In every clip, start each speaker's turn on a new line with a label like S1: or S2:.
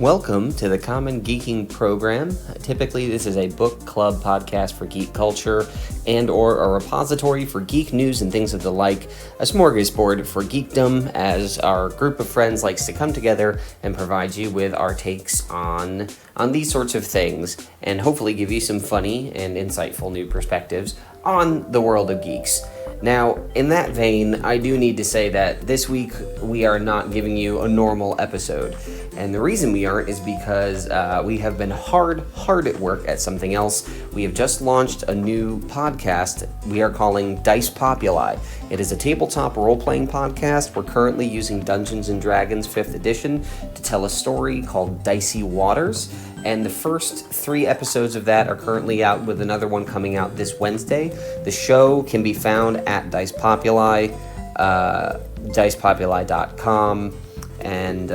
S1: Welcome to the Common Geeking Program. Typically, this is a book club podcast for geek culture and or a repository for geek news and things of the like, a smorgasbord for geekdom as our group of friends likes to come together and provide you with our takes on these sorts of things and hopefully give you some funny and insightful new perspectives on the world of geeks. Now, in that vein, I do need to say that this week we are not giving you a normal episode. And the reason we aren't is because we have been hard at work at something else. We have just launched a new podcast we are calling Dice Populi. It is a tabletop role-playing podcast. We're currently using Dungeons & Dragons 5th edition to tell a story called Dicey Waters. And the first 3 episodes of that are currently out, with another one coming out this Wednesday. The show can be found at Dice Populi, dicepopuli.com, and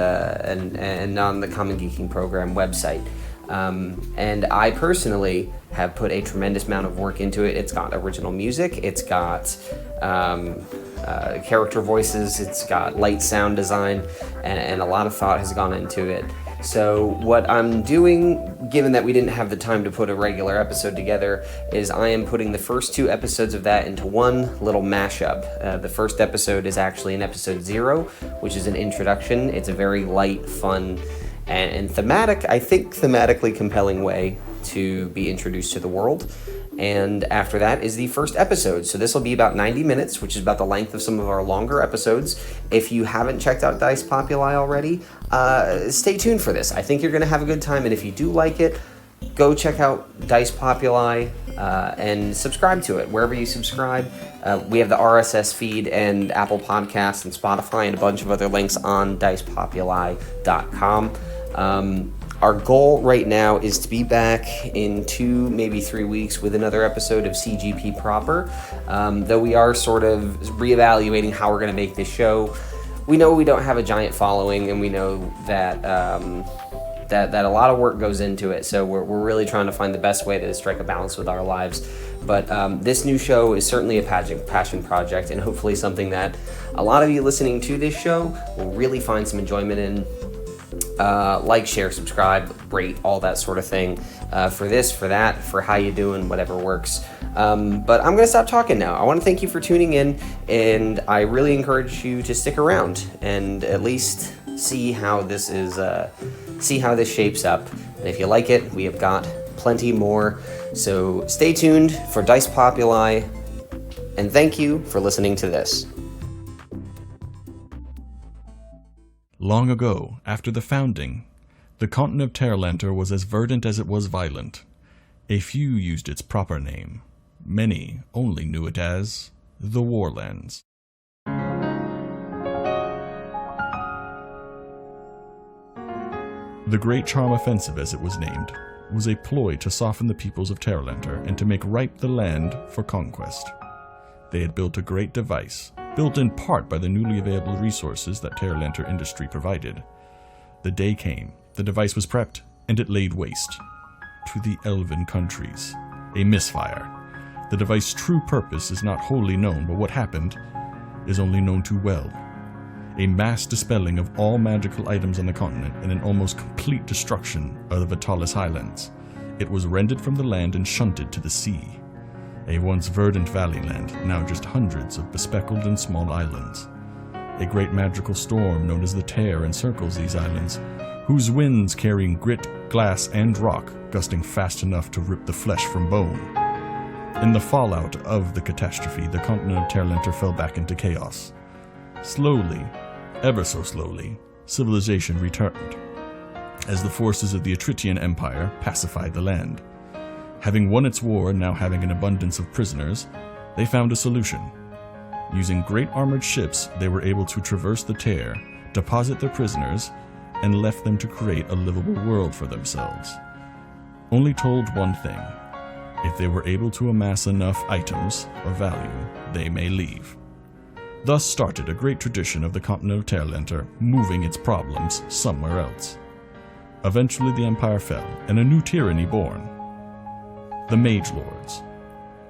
S1: on the Common Geeking Program website. And I personally have put a tremendous amount of work into it. It's got original music, it's got character voices, it's got light sound design, and a lot of thought has gone into it. So what I'm doing, given that we didn't have the time to put a regular episode together, is I am putting the first 2 episodes of that into one little mashup. The first episode is actually in episode 0, which is an introduction. It's a very light, fun, and thematically compelling way to be introduced to the world. And after that is the first episode. So this will be about 90 minutes, which is about the length of some of our longer episodes. If you haven't checked out Dice Populi already, stay tuned for this. I think you're going to have a good time. And if you do like it, go check out Dice Populi and subscribe to it wherever you subscribe. We have the RSS feed and Apple Podcasts and Spotify and a bunch of other links on dicepopuli.com. Our goal right now is to be back in 2, maybe 3 weeks with another episode of CGP proper. Though we are sort of reevaluating how we're going to make this show. We know we don't have a giant following, and we know that that a lot of work goes into it. So we're really trying to find the best way to strike a balance with our lives. But this new show is certainly a passion project, and hopefully something that a lot of you listening to this show will really find some enjoyment in. Like, share, subscribe, rate, all that sort of thing, for this, for that, for how you doing, whatever works. But I'm going to stop talking now. I want to thank you for tuning in, and I really encourage you to stick around and at least see how this shapes up. And if you like it, we have got plenty more. So stay tuned for Dice Populi, and thank you for listening to this.
S2: Long ago, after the founding, the continent of Terlanter was as verdant as it was violent. A few used its proper name. Many only knew it as the Warlands. The Great Charm Offensive, as it was named, was a ploy to soften the peoples of Terlanter and to make ripe the land for conquest. They had built a great device, built in part by the newly available resources that Terlanter industry provided. The day came, the device was prepped, and it laid waste to the elven countries. A misfire. The device's true purpose is not wholly known, but what happened is only known too well. A mass dispelling of all magical items on the continent and an almost complete destruction of the Vitalis Highlands. It was rended from the land and shunted to the sea. A once verdant valley land, now just hundreds of bespeckled and small islands. A great magical storm known as the Tear encircles these islands, whose winds carrying grit, glass, and rock, gusting fast enough to rip the flesh from bone. In the fallout of the catastrophe, the continent of Terlanter fell back into chaos. Slowly, ever so slowly, civilization returned, as the forces of the Etritian Empire pacified the land. Having won its war and now having an abundance of prisoners, they found a solution. Using great armored ships, they were able to traverse the Tear, deposit their prisoners, and left them to create a livable world for themselves. Only told one thing: if they were able to amass enough items of value, they may leave. Thus started a great tradition of the continent of Terlanter moving its problems somewhere else. Eventually the empire fell, and a new tyranny born. The Mage Lords.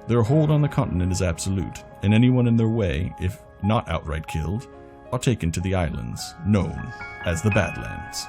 S2: Their hold on the continent is absolute, and anyone in their way, if not outright killed, are taken to the islands, known as the Badlands.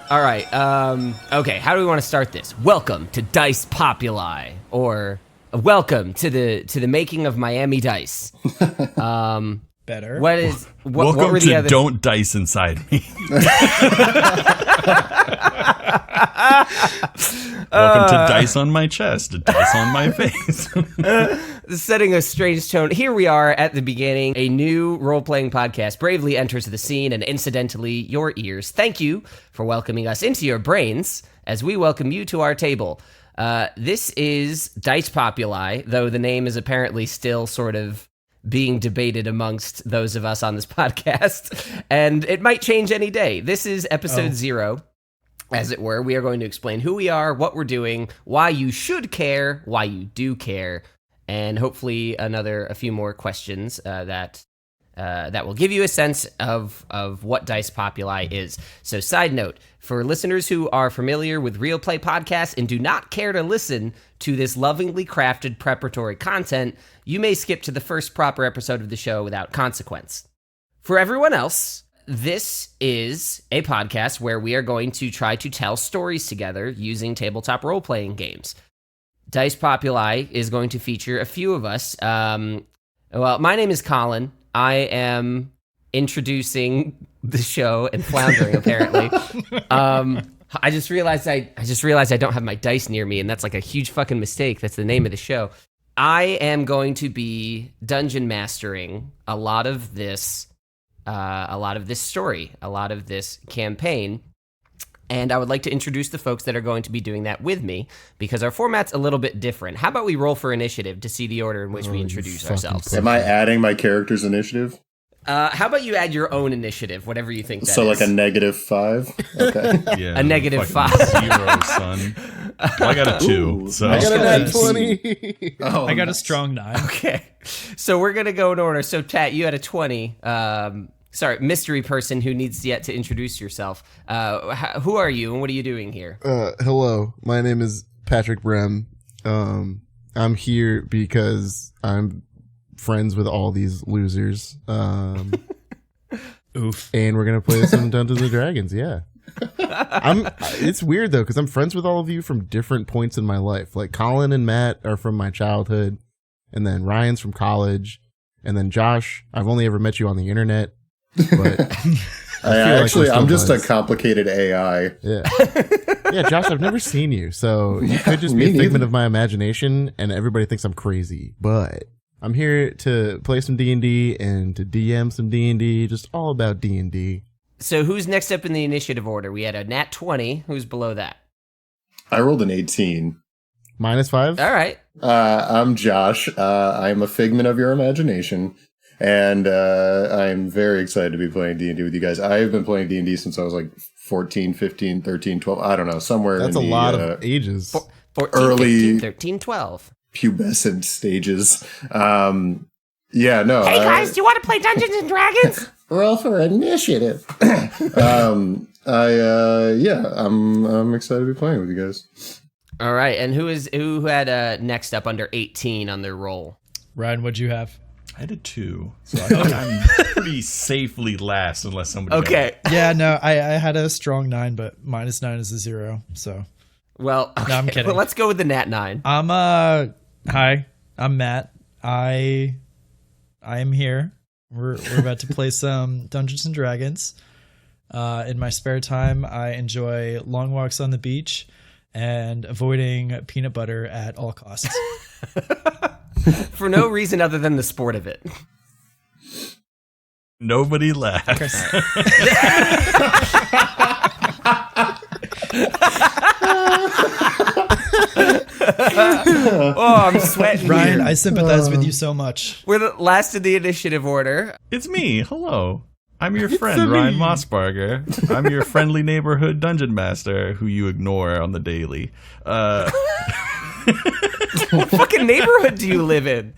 S3: All right. Okay. How do we want to start this? Welcome to Dice Populi, or welcome to the making of Miami Dice.
S4: Better.
S2: Welcome
S3: what were the
S2: to
S3: other?
S2: Don't Dice Inside Me. Welcome to Dice on My Chest, Dice on My Face.
S3: Setting a strange tone. Here we are at the beginning. A new role-playing podcast bravely enters the scene, and incidentally, your ears. Thank you for welcoming us into your brains as we welcome you to our table. This is Dice Populi, though the name is apparently still sort of being debated amongst those of us on this podcast, and it might change any day. This is episode 0, as it were. We are going to explain who we are, what we're doing, why you should care, why you do care, and hopefully a few more questions that will give you a sense of what Dice Populi is. So, side note, for listeners who are familiar with Real Play podcasts and do not care to listen to this lovingly crafted preparatory content, you may skip to the first proper episode of the show without consequence. For everyone else, this is a podcast where we are going to try to tell stories together using tabletop role-playing games. Dice Populi is going to feature a few of us. Well, my name is Colin. I am introducing the show and floundering, apparently. I just realized I don't have my dice near me, and that's like a huge fucking mistake. That's the name of the show. I am going to be dungeon mastering a lot of this story, a lot of this campaign. And I would like to introduce the folks that are going to be doing that with me, because our format's a little bit different. How about we roll for initiative to see the order in which we introduce ourselves?
S5: Am I adding my character's initiative?
S3: How about you add your own initiative, whatever you think that is.
S5: So like a -5? Okay.
S2: Yeah,
S3: A -5.
S2: 0, son. Well, I got a 2. So
S4: I got a
S5: nat
S4: nat
S5: 20. Oh,
S4: I got a
S5: nice.
S4: strong 9.
S3: Okay. So we're going to go in order. So, Tat, you had a 20. Sorry, mystery person who needs yet to introduce yourself. Who are you and what are you doing here?
S6: Hello, my name is Patrick Brem. I'm here because I'm friends with all these losers.
S4: Oof.
S6: And we're gonna play some Dungeons and Dragons. Yeah. It's weird though, because I'm friends with all of you from different points in my life. Like Colin and Matt are from my childhood, and then Ryan's from college, and then Josh, I've only ever met you on the internet. But
S5: I'm just a complicated AI.
S6: Yeah, Josh, I've never seen you, so you could just be a figment of my imagination, and everybody thinks I'm crazy. But I'm here to play some D&D and to DM some D&D, just all about D&D.
S3: So who's next up in the initiative order? We had a nat 20. Who's below that?
S5: I rolled an 18.
S6: -5?
S3: All right.
S5: I'm Josh. I'm a figment of your imagination. And I'm very excited to be playing D&D with you guys. I've been playing D&D since I was like 14, 15, 13, 12. I don't know, somewhere
S6: That's
S5: in
S6: a
S5: the
S6: lot of ages.
S3: 14,
S5: early
S3: 15, 13, 12.
S5: pubescent stages. Yeah, no.
S3: Hey guys, do you want to play Dungeons and Dragons?
S5: Roll for initiative. I'm excited to be playing with you guys.
S3: All right, and who had next up under 18 on their roll?
S4: Ryan, what'd you have?
S2: I had a 2, so I think I'm pretty safely last unless somebody.
S3: Okay.
S4: Yeah, no, I had a strong 9, but -9 is a 0. So,
S3: Well, okay.
S4: No, I'm kidding.
S3: Well, let's go with the nat 9.
S4: Hi, I'm Matt. I am here. We're about to play some Dungeons and Dragons. In my spare time, I enjoy long walks on the beach and avoiding peanut butter at all costs.
S3: For no reason other than the sport of it.
S2: Nobody laughs.
S3: Oh, I'm sweating.
S4: Ryan,
S3: here.
S4: I sympathize with you so much.
S3: We're the last in the initiative order.
S2: It's me. Hello. I'm your friend, Ryan Mossbarger. I'm your friendly neighborhood dungeon master who you ignore on the daily.
S3: What fucking neighborhood do you live in?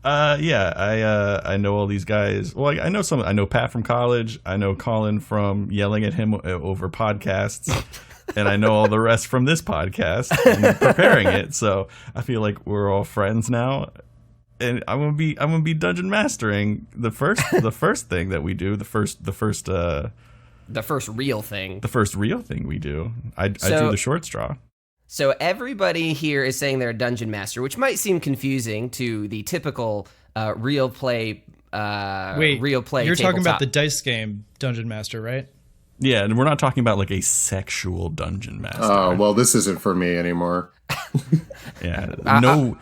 S2: I know all these guys. Well, I know Pat from college. I know Colin from yelling at him over podcasts. And I know all the rest from this podcast and preparing it. So I feel like we're all friends now. And I'm gonna be dungeon mastering the first thing that we do, the first
S3: the first real thing.
S2: The first real thing we do. I drew the short straw.
S3: So everybody here is saying they're a dungeon master, which might seem confusing to the typical real play. Real play.
S4: You're talking about
S3: tabletop.
S4: the dice game Dungeon Master, right?
S2: Yeah, and we're not talking about like a sexual dungeon master.
S5: Oh, well, this isn't for me anymore.
S2: Yeah,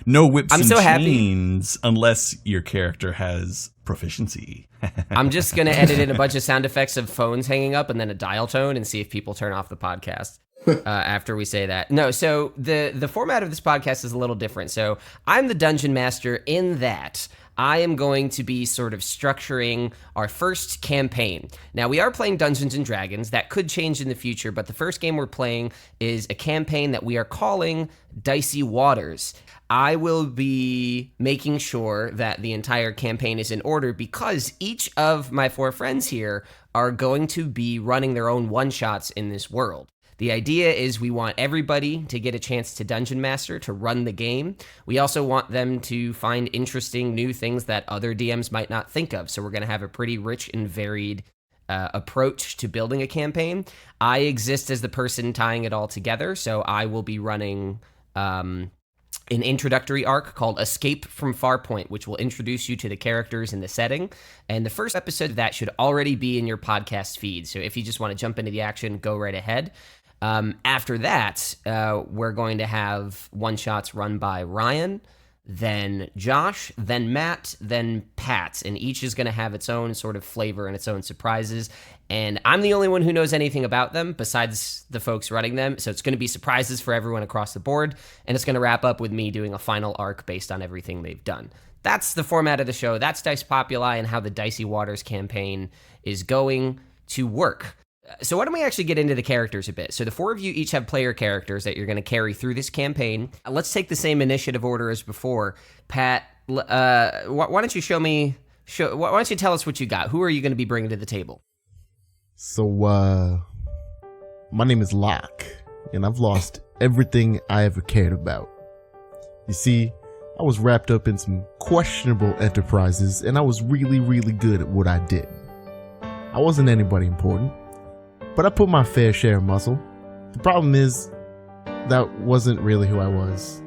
S2: no whips
S3: I'm
S2: and
S3: so happy.
S2: chains unless your character has proficiency.
S3: I'm just going to edit in a bunch of sound effects of phones hanging up and then a dial tone and see if people turn off the podcast after we say that. No, so the format of this podcast is a little different. So I'm the dungeon master in that I am going to be sort of structuring our first campaign. Now, we are playing Dungeons and Dragons. That could change in the future, but the first game we're playing is a campaign that we are calling Dicey Waters. I will be making sure that the entire campaign is in order because each of my 4 friends here are going to be running their own one-shots in this world. The idea is we want everybody to get a chance to Dungeon Master, to run the game. We also want them to find interesting new things that other DMs might not think of. So we're going to have a pretty rich and varied approach to building a campaign. I exist as the person tying it all together, so I will be running an introductory arc called Escape from Farpoint, which will introduce you to the characters and the setting. And the first episode of that should already be in your podcast feed. So if you just want to jump into the action, go right ahead. After that, we're going to have one-shots run by Ryan, then Josh, then Matt, then Pat, and each is going to have its own sort of flavor and its own surprises. And I'm the only one who knows anything about them besides the folks running them, so it's going to be surprises for everyone across the board, and it's going to wrap up with me doing a final arc based on everything they've done. That's the format of the show. That's Dice Populi and how the Dicey Waters campaign is going to work. So why don't we actually get into the characters a bit? So the 4 of you each have player characters that you're going to carry through this campaign. Let's take the same initiative order as before. Pat, why don't you why don't you tell us what you got? Who are you going to be bringing to the table?
S6: So, my name is Locke, and I've lost everything I ever cared about. You see, I was wrapped up in some questionable enterprises, and I was really, really good at what I did. I wasn't anybody important, but I put my fair share of muscle. The problem is, that wasn't really who I was.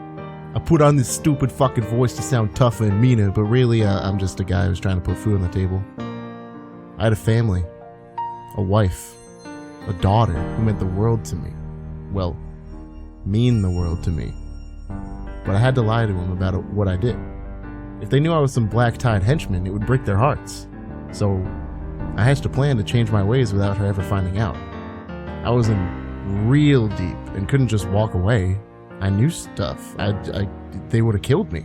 S6: I put on this stupid fucking voice to sound tougher and meaner, but really, I'm just a guy who's trying to put food on the table. I had a family, a wife, a daughter who meant the world to me. Well, mean the world to me. But I had to lie to them about what I did. If they knew I was some black-tied henchman, it would break their hearts. So, I hatched a plan to change my ways without her ever finding out. I was in real deep and couldn't just walk away. I knew stuff. They would have killed me.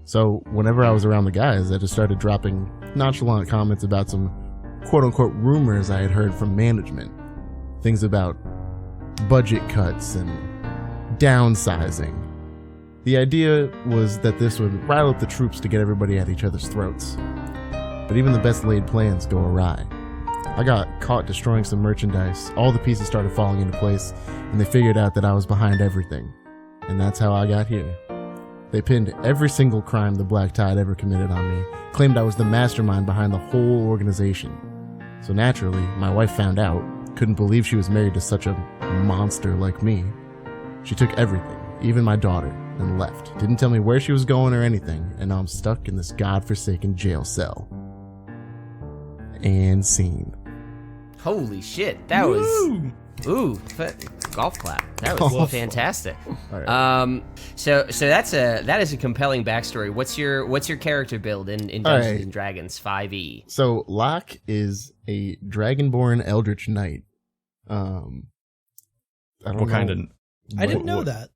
S6: So whenever I was around the guys, I just started dropping nonchalant comments about some quote-unquote rumors I had heard from management. Things about budget cuts and downsizing. The idea was that this would rile up the troops to get everybody at each other's throats. But even the best laid plans go awry. I got caught destroying some merchandise, all the pieces started falling into place, and they figured out that I was behind everything. And that's how I got here. They pinned every single crime the Black Tide ever committed on me, claimed I was the mastermind behind the whole organization. So naturally, my wife found out, couldn't believe she was married to such a monster like me. She took everything, even my daughter, and left. Didn't tell me where she was going or anything, and now I'm stuck in this godforsaken jail cell. And scene.
S3: Holy shit, that was golf clap. That was fantastic.
S6: Right.
S3: So that is a compelling backstory. What's your character build in Dungeons and Dragons 5e?
S6: So Locke is a dragonborn eldritch knight. I don't know.
S2: Kind of?
S4: I didn't know that.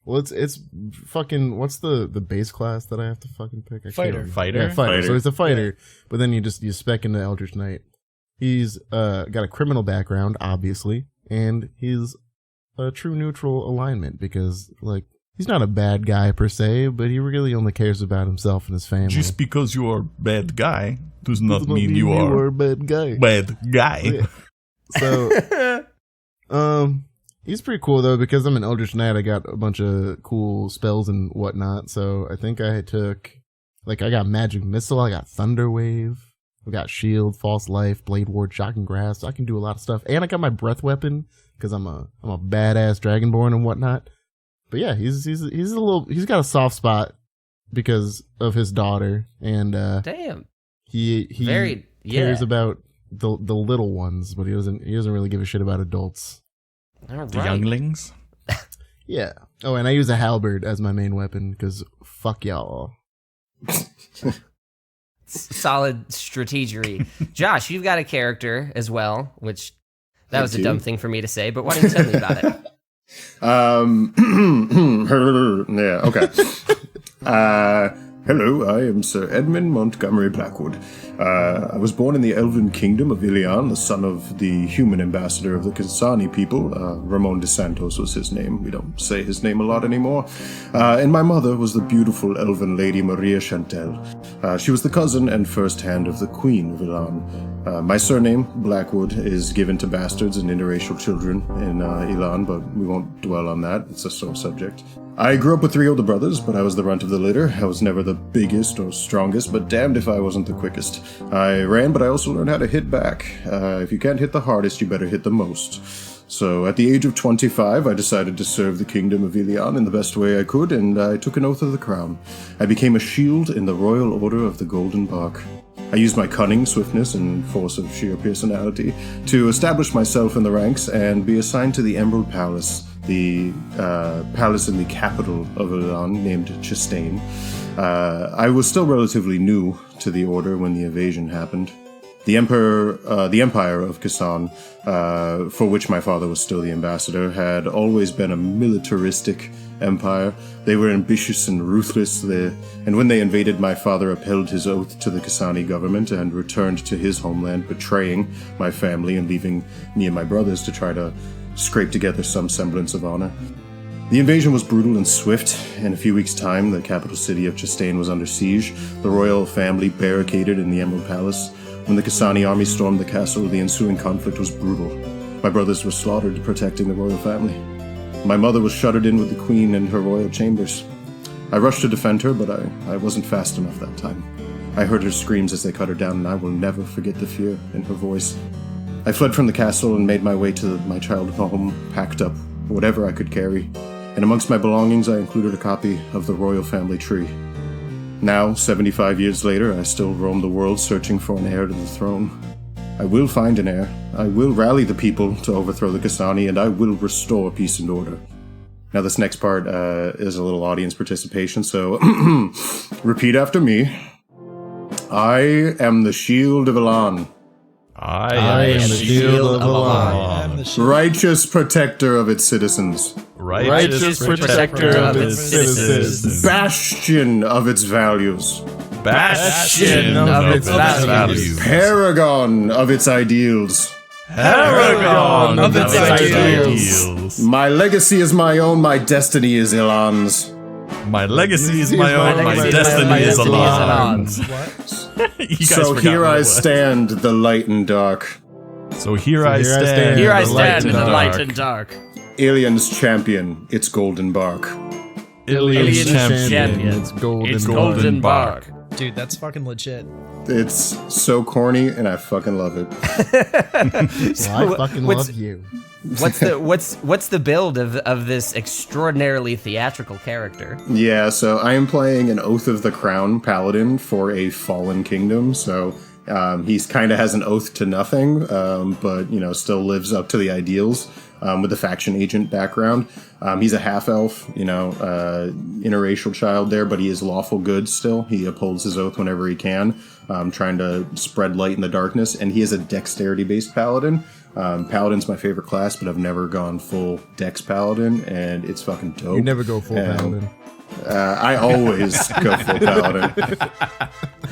S6: Well, it's fucking. What's the base class that I have to fucking pick?
S4: Fighter.
S2: Fighter?
S6: Yeah, fighter. So he's a fighter, but then you spec into eldritch knight. He's got a criminal background, obviously, and he's a true neutral alignment because, like, he's not a bad guy per se, but he really only cares about himself and his family.
S2: Just because you are a bad guy does not mean you
S6: are a bad guy.
S2: Bad guy.
S6: Yeah. So, he's pretty cool though because I'm an eldritch knight. I got a bunch of cool spells and whatnot. So I think I got magic missile. I got thunder wave. I've got shield, false life, blade ward, shocking grasp. I can do a lot of stuff, and I got my breath weapon because I'm a badass dragonborn and whatnot. But yeah, he's got a soft spot because of his daughter, and
S3: Damn.
S6: he
S3: Very
S6: cares about the little ones, but he doesn't really give a shit about adults.
S3: All right.
S2: The younglings.
S6: Yeah. Oh, and I use a halberd as my main weapon because fuck y'all.
S3: Solid strategery. Josh, you've got a character as well, which that was a dumb thing for me to say, but why don't you tell me about it?
S5: Yeah, okay. Hello, I am Sir Edmund Montgomery Blackwood. I was born in the Elven Kingdom of Ilion, the son of the human ambassador of the Kasani people. Ramon de Santos was his name. We don't say his name a lot anymore. And my mother was the beautiful elven lady Maria Chantel. She was the cousin and first hand of the Queen of Ilan. My surname, Blackwood, is given to bastards and interracial children in Ilan, but we won't dwell on that. It's a sore subject. I grew up with 3 older brothers, but I was the runt of the litter. I was never the biggest or strongest, but damned if I wasn't the quickest. I ran, but I also learned how to hit back. If you can't hit the hardest, you better hit the most. So at the age of 25, I decided to serve the kingdom of Ilion in the best way I could, and I took an oath of the crown. I became a shield in the Royal Order of the Golden Bark. I used my cunning, swiftness, and force of sheer personality to establish myself in the ranks and be assigned to the Emerald Palace, the palace in the capital of Ilan named Chastain. I was still relatively new to the order when the invasion happened. The Empire of Kasan, for which my father was still the ambassador, had always been a militaristic empire. They were ambitious and ruthless, and when they invaded, my father upheld his oath to the Kasani government and returned to his homeland, betraying my family and leaving me and my brothers to try to scrape together some semblance of honor. The invasion was brutal and swift. In a few weeks' time, the capital city of Chastain was under siege. The royal family barricaded in the Emerald Palace. When the Kasani army stormed the castle, the ensuing conflict was brutal. My brothers were slaughtered protecting the royal family. My mother was shuttered in with the queen in her royal chambers. I rushed to defend her, but I wasn't fast enough that time. I heard her screams as they cut her down, and I will never forget the fear in her voice. I fled from the castle and made my way to my childhood home, packed up whatever I could carry, and amongst my belongings I included a copy of the royal family tree. Now, 75 years later, I still roam the world searching for an heir to the throne. I will find an heir. I will rally the people to overthrow the Kasani, and I will restore peace and order. Now, this next part is a little audience participation, so repeat after me. I am the shield of Ilan.
S2: I am the shield of Ilan.
S5: Righteous protector of its citizens.
S2: Righteous protector of its citizens.
S5: Bastion of its values.
S2: Bastion of its values.
S5: Paragon of its ideals.
S2: Paragon of its ideals.
S5: My legacy is my own, my destiny is Ilan's.
S2: My legacy is my own, my destiny is Ilan's.
S5: So here I stand, the light and dark.
S2: So here I stand.
S3: Here I stand in the light and dark.
S5: Alien's champion, its golden bark.
S2: Alien's champion.
S3: It's golden bark.
S4: Dude, that's fucking legit.
S5: It's so corny, and I fucking love it.
S6: Well, I fucking love you.
S3: What's the build of this extraordinarily theatrical character?
S5: Yeah, so I am playing an Oath of the Crown paladin for a fallen kingdom, so he's kind of has an oath to nothing, but, still lives up to the ideals with the faction agent background. He's a half-elf, interracial child there, but he is lawful good still. He upholds his oath whenever he can, trying to spread light in the darkness, and he is a dexterity-based paladin. Paladin's my favorite class, but I've never gone full Dex Paladin, and it's fucking dope.
S6: You never go full Paladin.
S5: I always go full Paladin.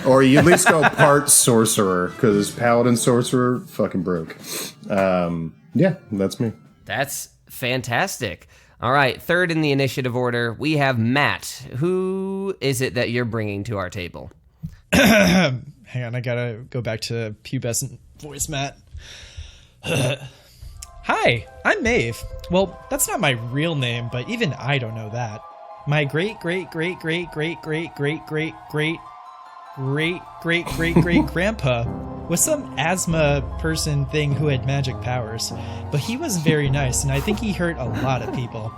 S5: Or you at least go part Sorcerer, because Paladin Sorcerer fucking broke. Yeah, that's me.
S3: That's fantastic. All right, third in the initiative order, we have Matt. Who is it that you're bringing to our table?
S4: Hang on, I gotta go back to pubescent voice, Matt. Hi, I'm Maeve. Well, that's not my real name, but even I don't know that. My great great-great-great-great-grandpa was some asthma person thing who had magic powers, but he was very nice, and I think he hurt a lot of people.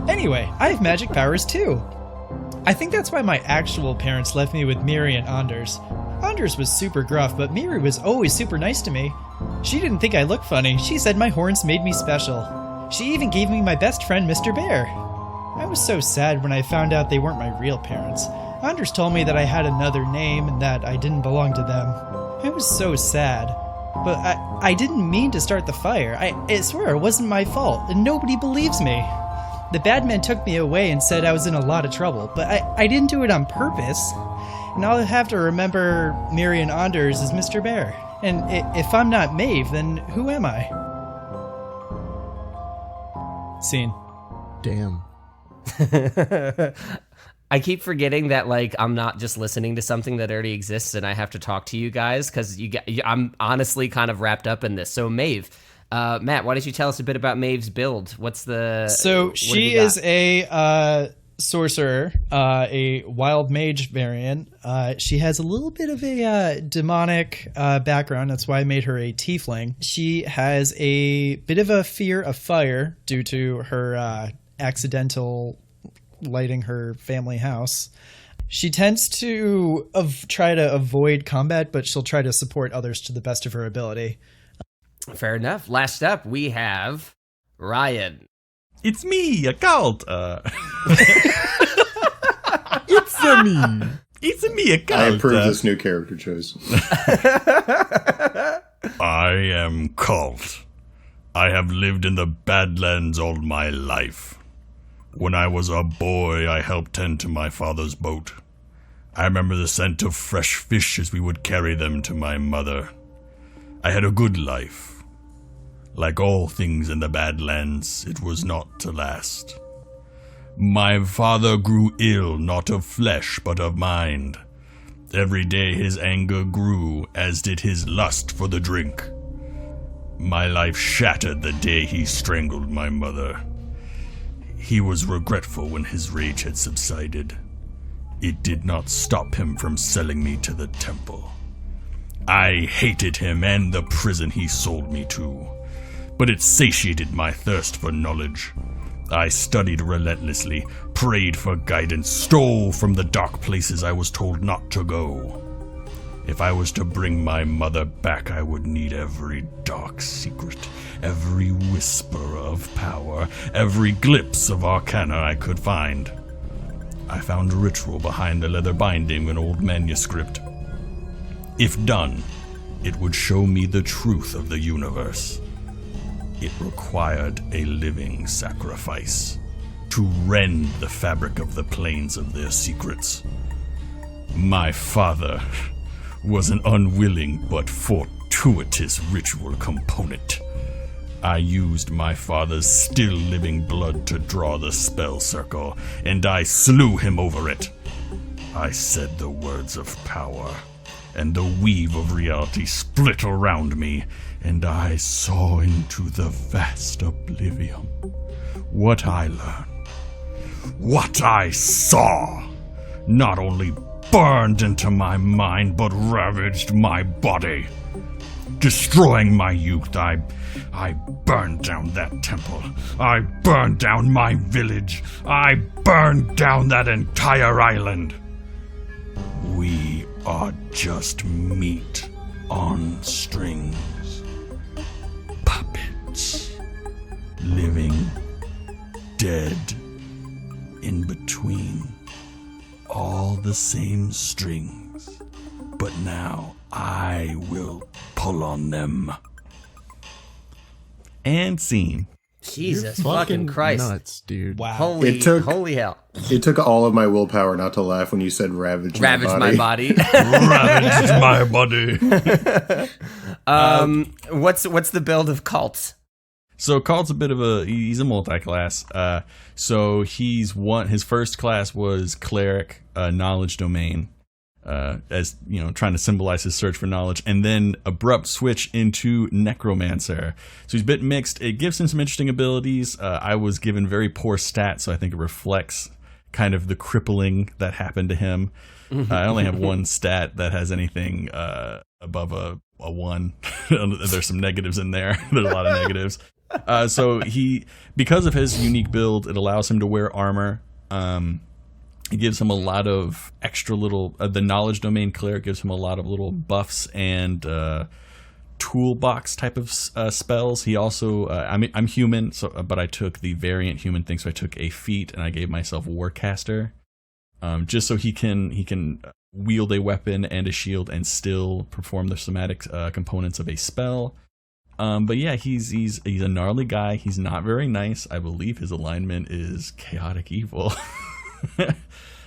S4: Anyway, I have magic powers too. I think that's why my actual parents left me with Miri and Anders. Anders was super gruff, but Miri was always super nice to me. She didn't think I looked funny. She said my horns made me special. She even gave me my best friend, Mr. Bear. I was so sad when I found out they weren't my real parents. Anders told me that I had another name and that I didn't belong to them. I was so sad. But I didn't mean to start the fire. I swear it wasn't my fault, and nobody believes me. The bad men took me away and said I was in a lot of trouble, but I didn't do it on purpose. And I'll have to remember Miri and Anders as Mr. Bear. And if I'm not Maeve, then who am I? Scene.
S6: Damn.
S3: I keep forgetting that like I'm not just listening to something that already exists, and I have to talk to you guys because I'm honestly kind of wrapped up in this. So Maeve, Matt, why don't you tell us a bit about Maeve's build?
S4: So she is a sorcerer, a wild mage variant. She has a little bit of a demonic background. That's why I made her a tiefling. She has a bit of a fear of fire due to her accidental lighting her family house. She tends to try to avoid combat, but she'll try to support others to the best of her ability.
S3: Fair enough. Last up, we have Ryan.
S2: It's me, a cult. It's me, a cult.
S5: I approve this new character choice.
S2: I am Cult. I have lived in the Badlands all my life. When I was a boy, I helped tend to my father's boat. I remember the scent of fresh fish as we would carry them to my mother. I had a good life. Like all things in the Badlands, it was not to last. My father grew ill, not of flesh, but of mind. Every day his anger grew, as did his lust for the drink. My life shattered the day he strangled my mother. He was regretful when his rage had subsided. It did not stop him from selling me to the temple. I hated him and the prison he sold me to, but it satiated my thirst for knowledge. I studied relentlessly, prayed for guidance, stole from the dark places I was told not to go. If I was to bring my mother back, I would need every dark secret, every whisper of power, every glimpse of arcana I could find. I found a ritual behind the leather binding of an old manuscript. If done, it would show me the truth of the universe. It required a living sacrifice to rend the fabric of the planes of their secrets. My father was an unwilling but fortuitous ritual component. I used my father's still living blood to draw the spell circle, and I slew him over it. I said the words of power, and the weave of reality split around me, and I saw into the vast oblivion. What I learned, what I saw, not only burned into my mind, but ravaged my body. Destroying my youth, I burned down that temple. I burned down my village. I burned down that entire island. We are just meat on strings. Puppets. Living, dead, in between. All the same strings. But now I will pull on them. And scene.
S3: Jesus fucking Christ.
S6: Nuts, dude.
S4: Wow.
S3: Holy hell.
S5: It took all of my willpower not to laugh when you said ravage
S3: My body.
S2: Ravaged my body.
S3: What's the build of Cult?
S2: So Cult's he's a multi-class. So his first class was Cleric, Knowledge Domain, as you know, trying to symbolize his search for knowledge, and then abrupt switch into Necromancer. So he's a bit mixed. It gives him some interesting abilities. I was given very poor stats, so I think it reflects kind of the crippling that happened to him. I only have one stat that has anything above a 1. There's some negatives in there. There's a lot of negatives. So because of his unique build, it allows him to wear armor. It gives him a lot of extra little. The knowledge domain cleric gives him a lot of little buffs and toolbox type of spells. He also, I'm human, but I took the variant human thing, so I took a feat and I gave myself Warcaster, just so he can wield a weapon and a shield and still perform the somatic components of a spell. But yeah, he's a gnarly guy. He's not very nice. I believe his alignment is chaotic evil.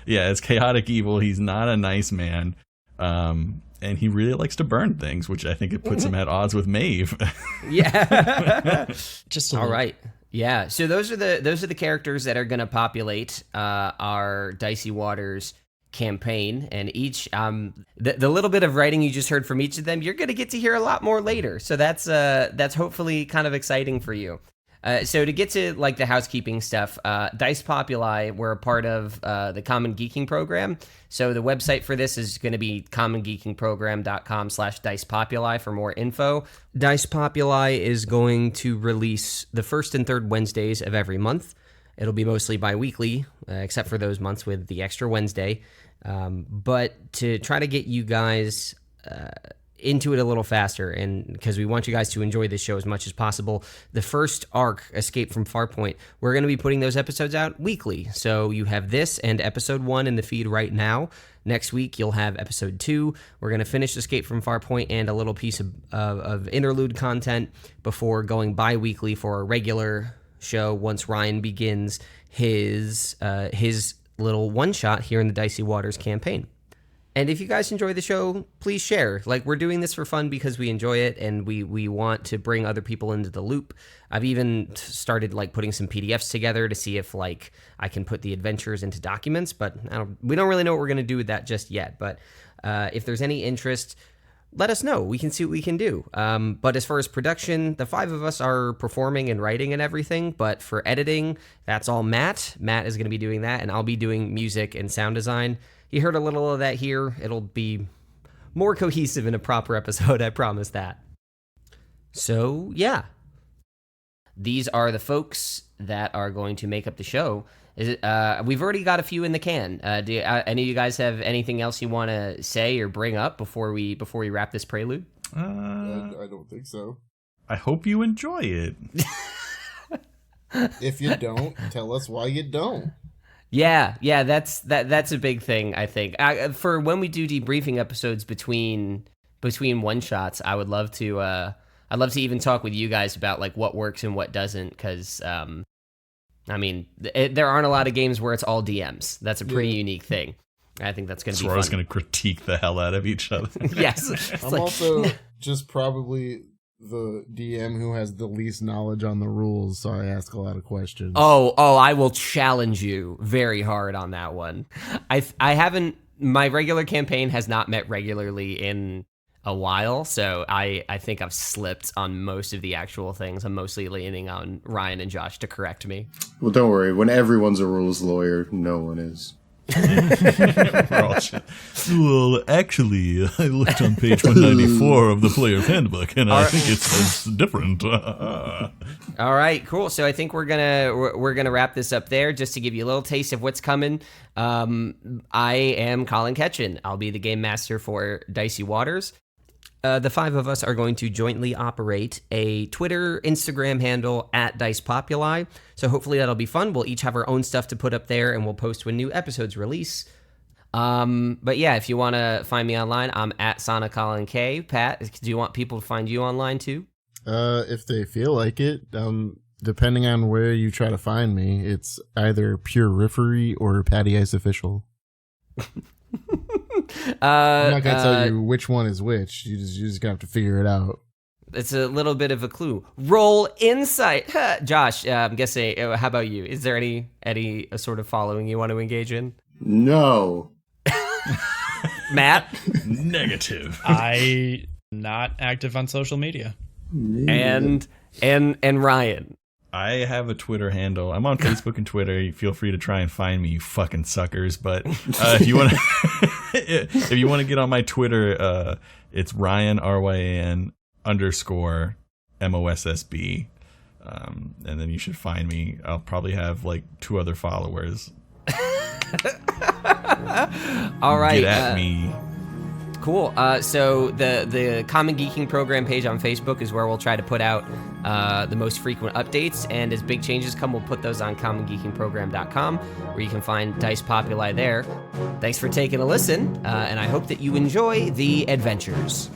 S2: Yeah, it's chaotic evil. He's not a nice man. And he really likes to burn things, which I think it puts him at odds with Maeve.
S3: Yeah.
S4: Just
S3: all right. Yeah. So those are the characters that are going to populate our Dicey Waters campaign, and each the little bit of writing you just heard from each of them, you're going to get to hear a lot more later. So that's hopefully kind of exciting for you. So to get to like the housekeeping stuff, Dice Populi, we're a part of the Common Geeking Program. So the website for this is going to be commongeekingprogram.com/Dice Populi for more info. Dice Populi is going to release the first and third Wednesdays of every month. It'll be mostly bi-weekly, except for those months with the extra Wednesday. But to try to get you guys into it a little faster, and because we want you guys to enjoy this show as much as possible, the first arc, Escape from Farpoint, we're going to be putting those episodes out weekly. So you have this and episode 1 in the feed right now. Next week you'll have episode 2. We're going to finish Escape from Farpoint and a little piece of interlude content before going bi-weekly for a regular show once Ryan begins his little one-shot here in the Dicey Waters campaign. And if you guys enjoy the show, please share. Like, we're doing this for fun because we enjoy it, and we want to bring other people into the loop. I've even started like putting some PDFs together to see if like I can put the adventures into documents, but we don't really know what we're going to do with that just yet. But if there's any interest, let us know. We can see what we can do. But as far as production, the 5 of us are performing and writing and everything. But for editing, that's all Matt. Matt is going to be doing that, and I'll be doing music and sound design. You heard a little of that here. It'll be more cohesive in a proper episode, I promise that. So, yeah. These are the folks that are going to make up the show. We've already got a few in the can. Do any of you guys have anything else you want to say or bring up before we wrap this prelude?
S6: I don't think so.
S2: I hope you enjoy it.
S6: If you don't, tell us why you don't.
S3: Yeah, that's a big thing, I think. For when we do debriefing episodes between one shots, I would love to I'd love to even talk with you guys about like what works and what doesn't, because I mean, there aren't a lot of games where it's all DMs. That's a pretty unique thing. I think that's going to be fun.
S2: So we're just going to critique the hell out of each other.
S3: Yes.
S6: I'm also just probably the DM who has the least knowledge on the rules, so I ask a lot of questions.
S3: Oh, I will challenge you very hard on that one. I haven't, my regular campaign has not met regularly in a while, so I think I've slipped on most of the actual things. I'm mostly leaning on Ryan and Josh to correct me.
S5: Well, don't worry. When everyone's a rules lawyer, no one is.
S2: Well, actually, I looked on page 194 of the player's handbook, and I think it's different.
S3: All right, cool. So I think we're gonna wrap this up there, just to give you a little taste of what's coming. I am Colin Ketchen. I'll be the game master for Dicey Waters. The 5 of us are going to jointly operate a Twitter, Instagram handle at Dice Populi. So hopefully that'll be fun. We'll each have our own stuff to put up there, and we'll post when new episodes release. But yeah, if you want to find me online, I'm at SonicColinK. Pat, do you want people to find you online too?
S6: If they feel like it, depending on where you try to find me, it's either Pure Riffery or Patty Ice Official. I'm not gonna tell you which one is which. You just have to figure it out.
S3: It's a little bit of a clue. Roll insight. Josh, I'm guessing. How about you? Is there any sort of following you want to engage in?
S5: No.
S3: Matt?
S2: Negative.
S4: I not active on social media.
S3: And Ryan.
S2: I have a Twitter handle. I'm on Facebook and Twitter. You feel free to try and find me, you fucking suckers. But if you want to, if you want to get on my Twitter, it's Ryan RYAN _MOSSB, and then you should find me. I'll probably have like 2 other followers.
S3: All right.
S2: Get at me.
S3: Cool. So the Common Geeking Program page on Facebook is where we'll try to put out the most frequent updates, and as big changes come, we'll put those on commongeekingprogram.com, where you can find Dice Populi there. Thanks for taking a listen, and I hope that you enjoy the adventures.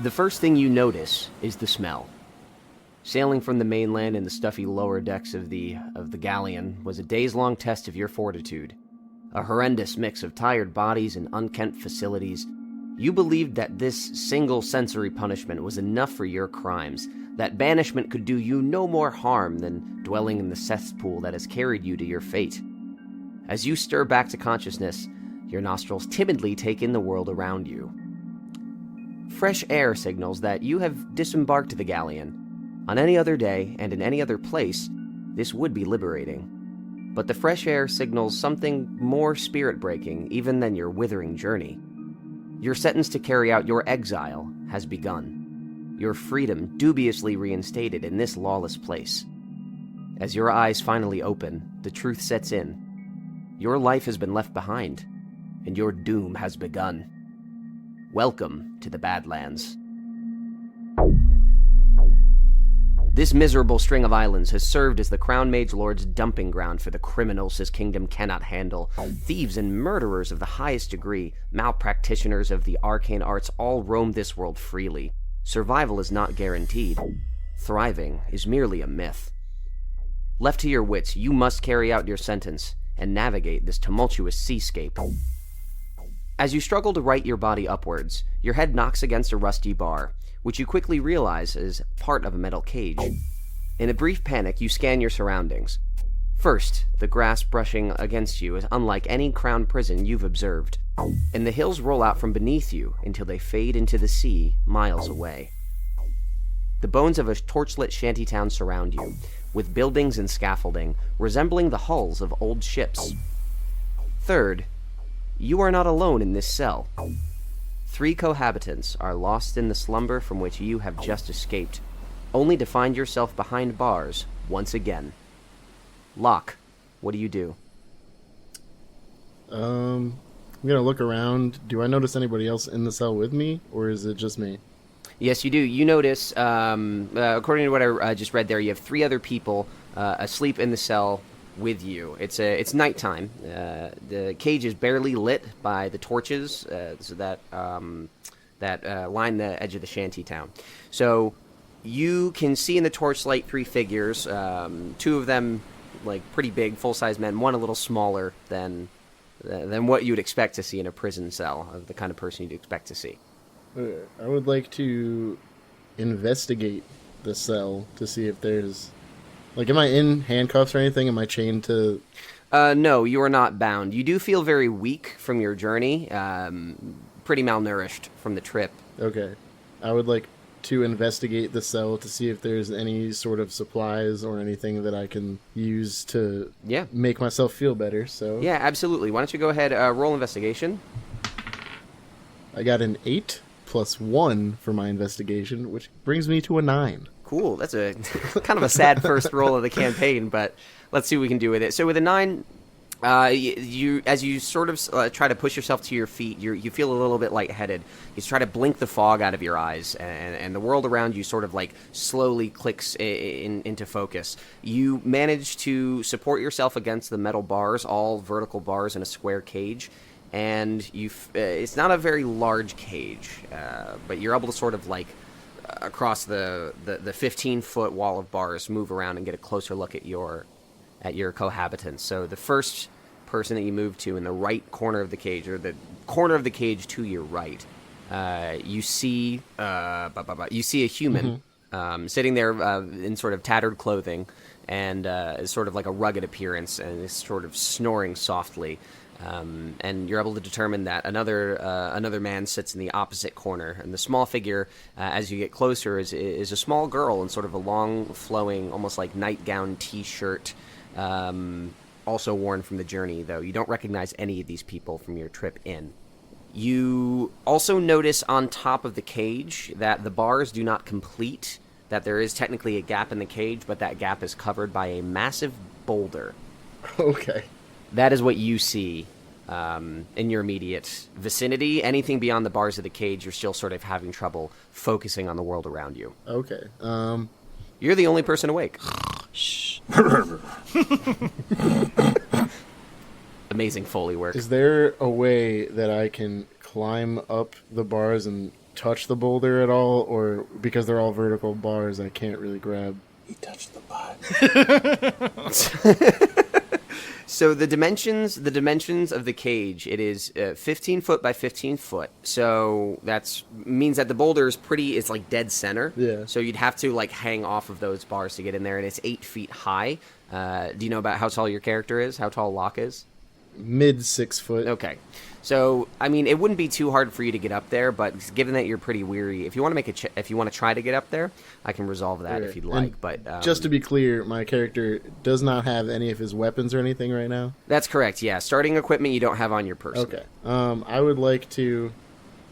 S3: The first thing you notice is the smell. Sailing from the mainland in the stuffy lower decks of the galleon was a days-long test of your fortitude. A horrendous mix of tired bodies and unkempt facilities. You believed that this single sensory punishment was enough for your crimes, that banishment could do you no more harm than dwelling in the cesspool that has carried you to your fate. As you stir back to consciousness, your nostrils timidly take in the world around you. Fresh air signals that you have disembarked the galleon. On any other day and in any other place, this would be liberating. But the fresh air signals something more spirit-breaking even than your withering journey. Your sentence to carry out your exile has begun. Your freedom dubiously reinstated in this lawless place. As your eyes finally open, the truth sets in. Your life has been left behind, and your doom has begun. Welcome to the Badlands. This miserable string of islands has served as the Crown Mage Lord's dumping ground for the criminals his kingdom cannot handle. Thieves and murderers of the highest degree, malpractitioners of the arcane arts all roam this world freely. Survival is not guaranteed. Thriving is merely a myth. Left to your wits, you must carry out your sentence and navigate this tumultuous seascape. As you struggle to right your body upwards, your head knocks against a rusty bar, which you quickly realize is part of a metal cage. In a brief panic, you scan your surroundings. First, the grass brushing against you is unlike any crown prison you've observed, and the hills roll out from beneath you until they fade into the sea miles away. The bones of a torchlit shantytown surround you, with buildings and scaffolding resembling the hulls of old ships. Third, you are not alone in this cell. 3 cohabitants are lost in the slumber from which you have just escaped, only to find yourself behind bars once again. Locke, what do you do?
S6: I'm gonna look around. Do I notice anybody else in the cell with me, or is it just me?
S3: Yes, you do. You notice, according to what I just read there, you have 3 other people asleep in the cell with you. It's nighttime. The cage is barely lit by the torches that line the edge of the shanty town. So you can see in the torchlight 3 figures. 2 of them like pretty big, full-size men. 1 a little smaller than what you'd expect to see in a prison cell, of the kind of person you'd expect to see.
S6: I would like to investigate the cell to see if there's... Like, am I in handcuffs or anything? Am I chained to...
S3: No, you are not bound. You do feel very weak from your journey, pretty malnourished from the trip.
S6: Okay. I would like to investigate the cell to see if there's any sort of supplies or anything that I can use to make myself feel better, so...
S3: Yeah, absolutely. Why don't you go ahead, roll investigation.
S6: I got an 8 plus 1 for my investigation, which brings me to a 9.
S3: Cool. That's a kind of a sad first roll of the campaign, but let's see what we can do with it. So with a 9, you as you sort of try to push yourself to your feet, you feel a little bit lightheaded. You try to blink the fog out of your eyes, and the world around you sort of like slowly clicks into focus. You manage to support yourself against the metal bars, all vertical bars in a square cage, and it's not a very large cage, but you're able to sort of like across the 15-foot wall of bars, move around and get a closer look at your
S1: at your cohabitants. So the first person that you move to in the right corner of the cage, or the corner of the cage to your right, you see a human sitting there in sort of tattered clothing and is sort of like a rugged appearance and is sort of snoring softly. And you're able to determine that another man sits in the opposite corner, and the small figure, as you get closer, is a small girl in sort of a long, flowing, almost like nightgown T-shirt, also worn from the journey. Though you don't recognize any of these people from your trip in. You also notice on top of the cage that the bars do not complete. That there is technically a gap in the cage, but that gap is covered by a massive boulder.
S6: Okay.
S1: That is what you see in your immediate vicinity. Anything beyond the bars of the cage, you're still sort of having trouble focusing on the world around you.
S6: Okay.
S1: You're the only person awake.
S4: Shh.
S1: Amazing Foley work.
S6: Is there a way that I can climb up the bars and touch the boulder at all, or because they're all vertical bars, I can't really grab?
S5: He touched the butt.
S1: So the dimensions of the cage, it is 15 foot by 15 foot. So that means that the boulder is it's like dead center.
S6: Yeah.
S1: So you'd have to like hang off of those bars to get in there, and it's 8 feet high. Do you know about how tall your character is? How tall Locke is?
S6: Mid 6 foot.
S1: Okay. So, I mean, it wouldn't be too hard for you to get up there, but given that you're pretty weary, if you want to if you want to try to get up there, I can resolve that if you'd like. But
S6: just to be clear, my character does not have any of his weapons or anything right now.
S1: That's correct. Yeah, starting equipment you don't have on your person.
S6: Okay. I would like to,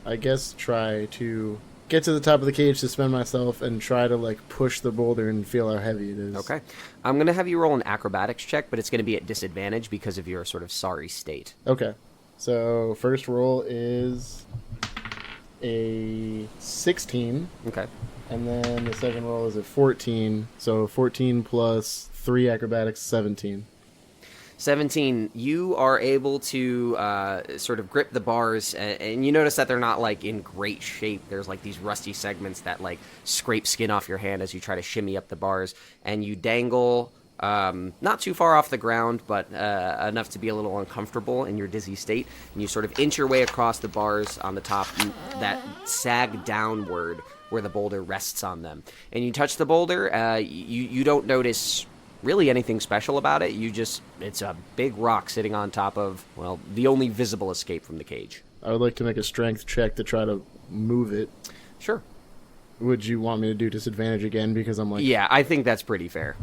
S6: I guess, try to get to the top of the cage, suspend myself, and try to like push the boulder and feel how heavy it is.
S1: Okay. I'm gonna have you roll an acrobatics check, but it's gonna be at disadvantage because of your sort of sorry state.
S6: Okay. So first roll is a 16.
S1: Okay.
S6: And then the second roll is a 14. So 14 plus 3 acrobatics, 17.
S1: 17, you are able to sort of grip the bars, and you notice that they're not like in great shape. There's like these rusty segments that like scrape skin off your hand as you try to shimmy up the bars, and you dangle not too far off the ground, but enough to be a little uncomfortable in your dizzy state, and you sort of inch your way across the bars on the top that sag downward where the boulder rests on them. And you touch the boulder, you don't notice really anything special about it. It's a big rock sitting on top of, well, the only visible escape from the cage.
S6: I would like to make a strength check to try to move it.
S1: Sure.
S6: Would you want me to do disadvantage again because I'm like...
S1: Yeah, I think that's pretty fair.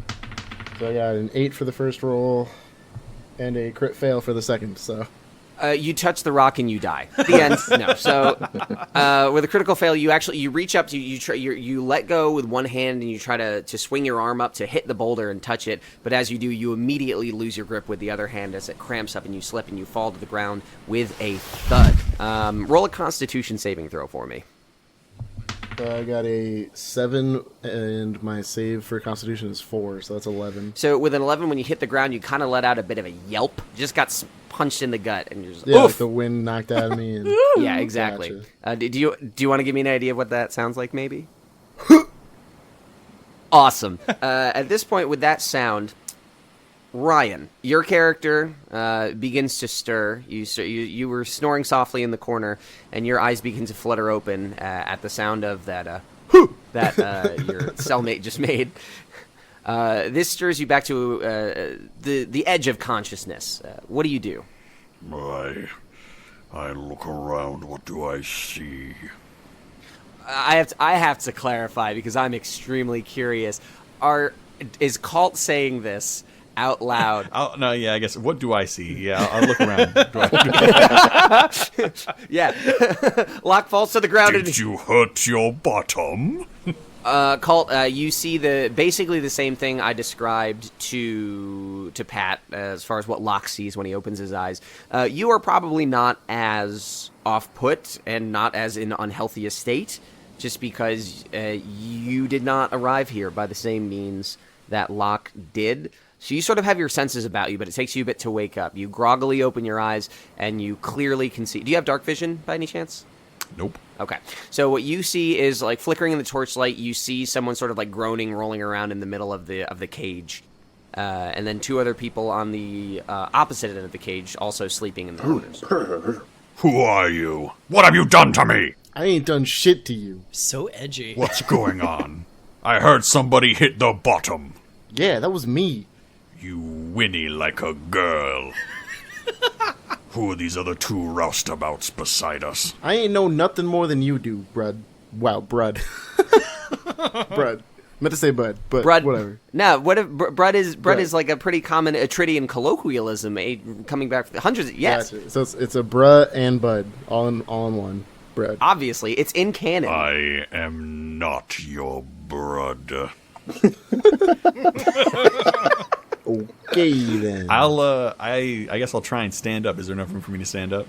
S6: So I got an 8 for the first roll and a crit fail for the second, so...
S1: You touch the rock and you die. The end. No. So, with a critical fail, you reach up to you let go with one hand and you try to swing your arm up to hit the boulder and touch it. But as you do, you immediately lose your grip with the other hand as it cramps up and you slip and you fall to the ground with a thud. Roll a Constitution saving throw for me.
S6: I got a 7 and my save for Constitution is 4, so that's 11.
S1: So with an 11, when you hit the ground, you kind of let out a bit of a yelp. You just got punched in the gut, and you're just
S6: like the wind knocked out of me. And
S1: yeah, exactly.
S6: Gotcha.
S1: Do you want to give me an idea of what that sounds like? Maybe. Awesome. At this point, with that sound, Ryan, your character begins to stir. You were snoring softly in the corner, and your eyes begin to flutter open at the sound of that that your cellmate just made. This stirs you back to the edge of consciousness. What do you do?
S2: I look around. What do I see?
S1: I have to clarify because I'm extremely curious. Is Colt saying this out loud?
S2: No, yeah, I guess. What do I see? Yeah, I'll look around.
S1: Yeah. Locke falls to the ground.
S2: Did you hurt your bottom?
S1: Colt, you see basically the same thing I described to Pat as far as what Locke sees when he opens his eyes. You are probably not as off-put and not as in unhealthy a state, just because you did not arrive here by the same means that Locke did. So you sort of have your senses about you, but it takes you a bit to wake up. You groggily open your eyes, and you clearly can see. Do you have dark vision by any chance?
S2: Nope.
S1: Okay. So what you see is, like, flickering in the torchlight, you see someone sort of, like, groaning, rolling around in the middle of the cage.
S3: and then 2 other people on the opposite end of the cage also sleeping in the corners.
S2: Who are you? What have you done to me?
S6: I ain't done shit to you.
S4: So edgy.
S2: What's going on? I heard somebody hit the bottom.
S6: Yeah, that was me.
S2: You whinny like a girl. Who are these other 2 roustabouts beside us?
S6: I ain't know nothing more than you do, brud. Wow, brud. Brud. Meant to say bud, but
S3: Brud,
S6: whatever.
S3: No, what if brud is
S6: Brud.
S3: is like a pretty common Atridian colloquialism, coming back from hundreds. Yes,
S6: Gotcha. So it's a bruh and bud, all in one. Brud.
S3: obviously it's in canon.
S2: I am not your brud.
S6: Okay then.
S2: I guess I'll try and stand up. Is there enough room for me to stand up?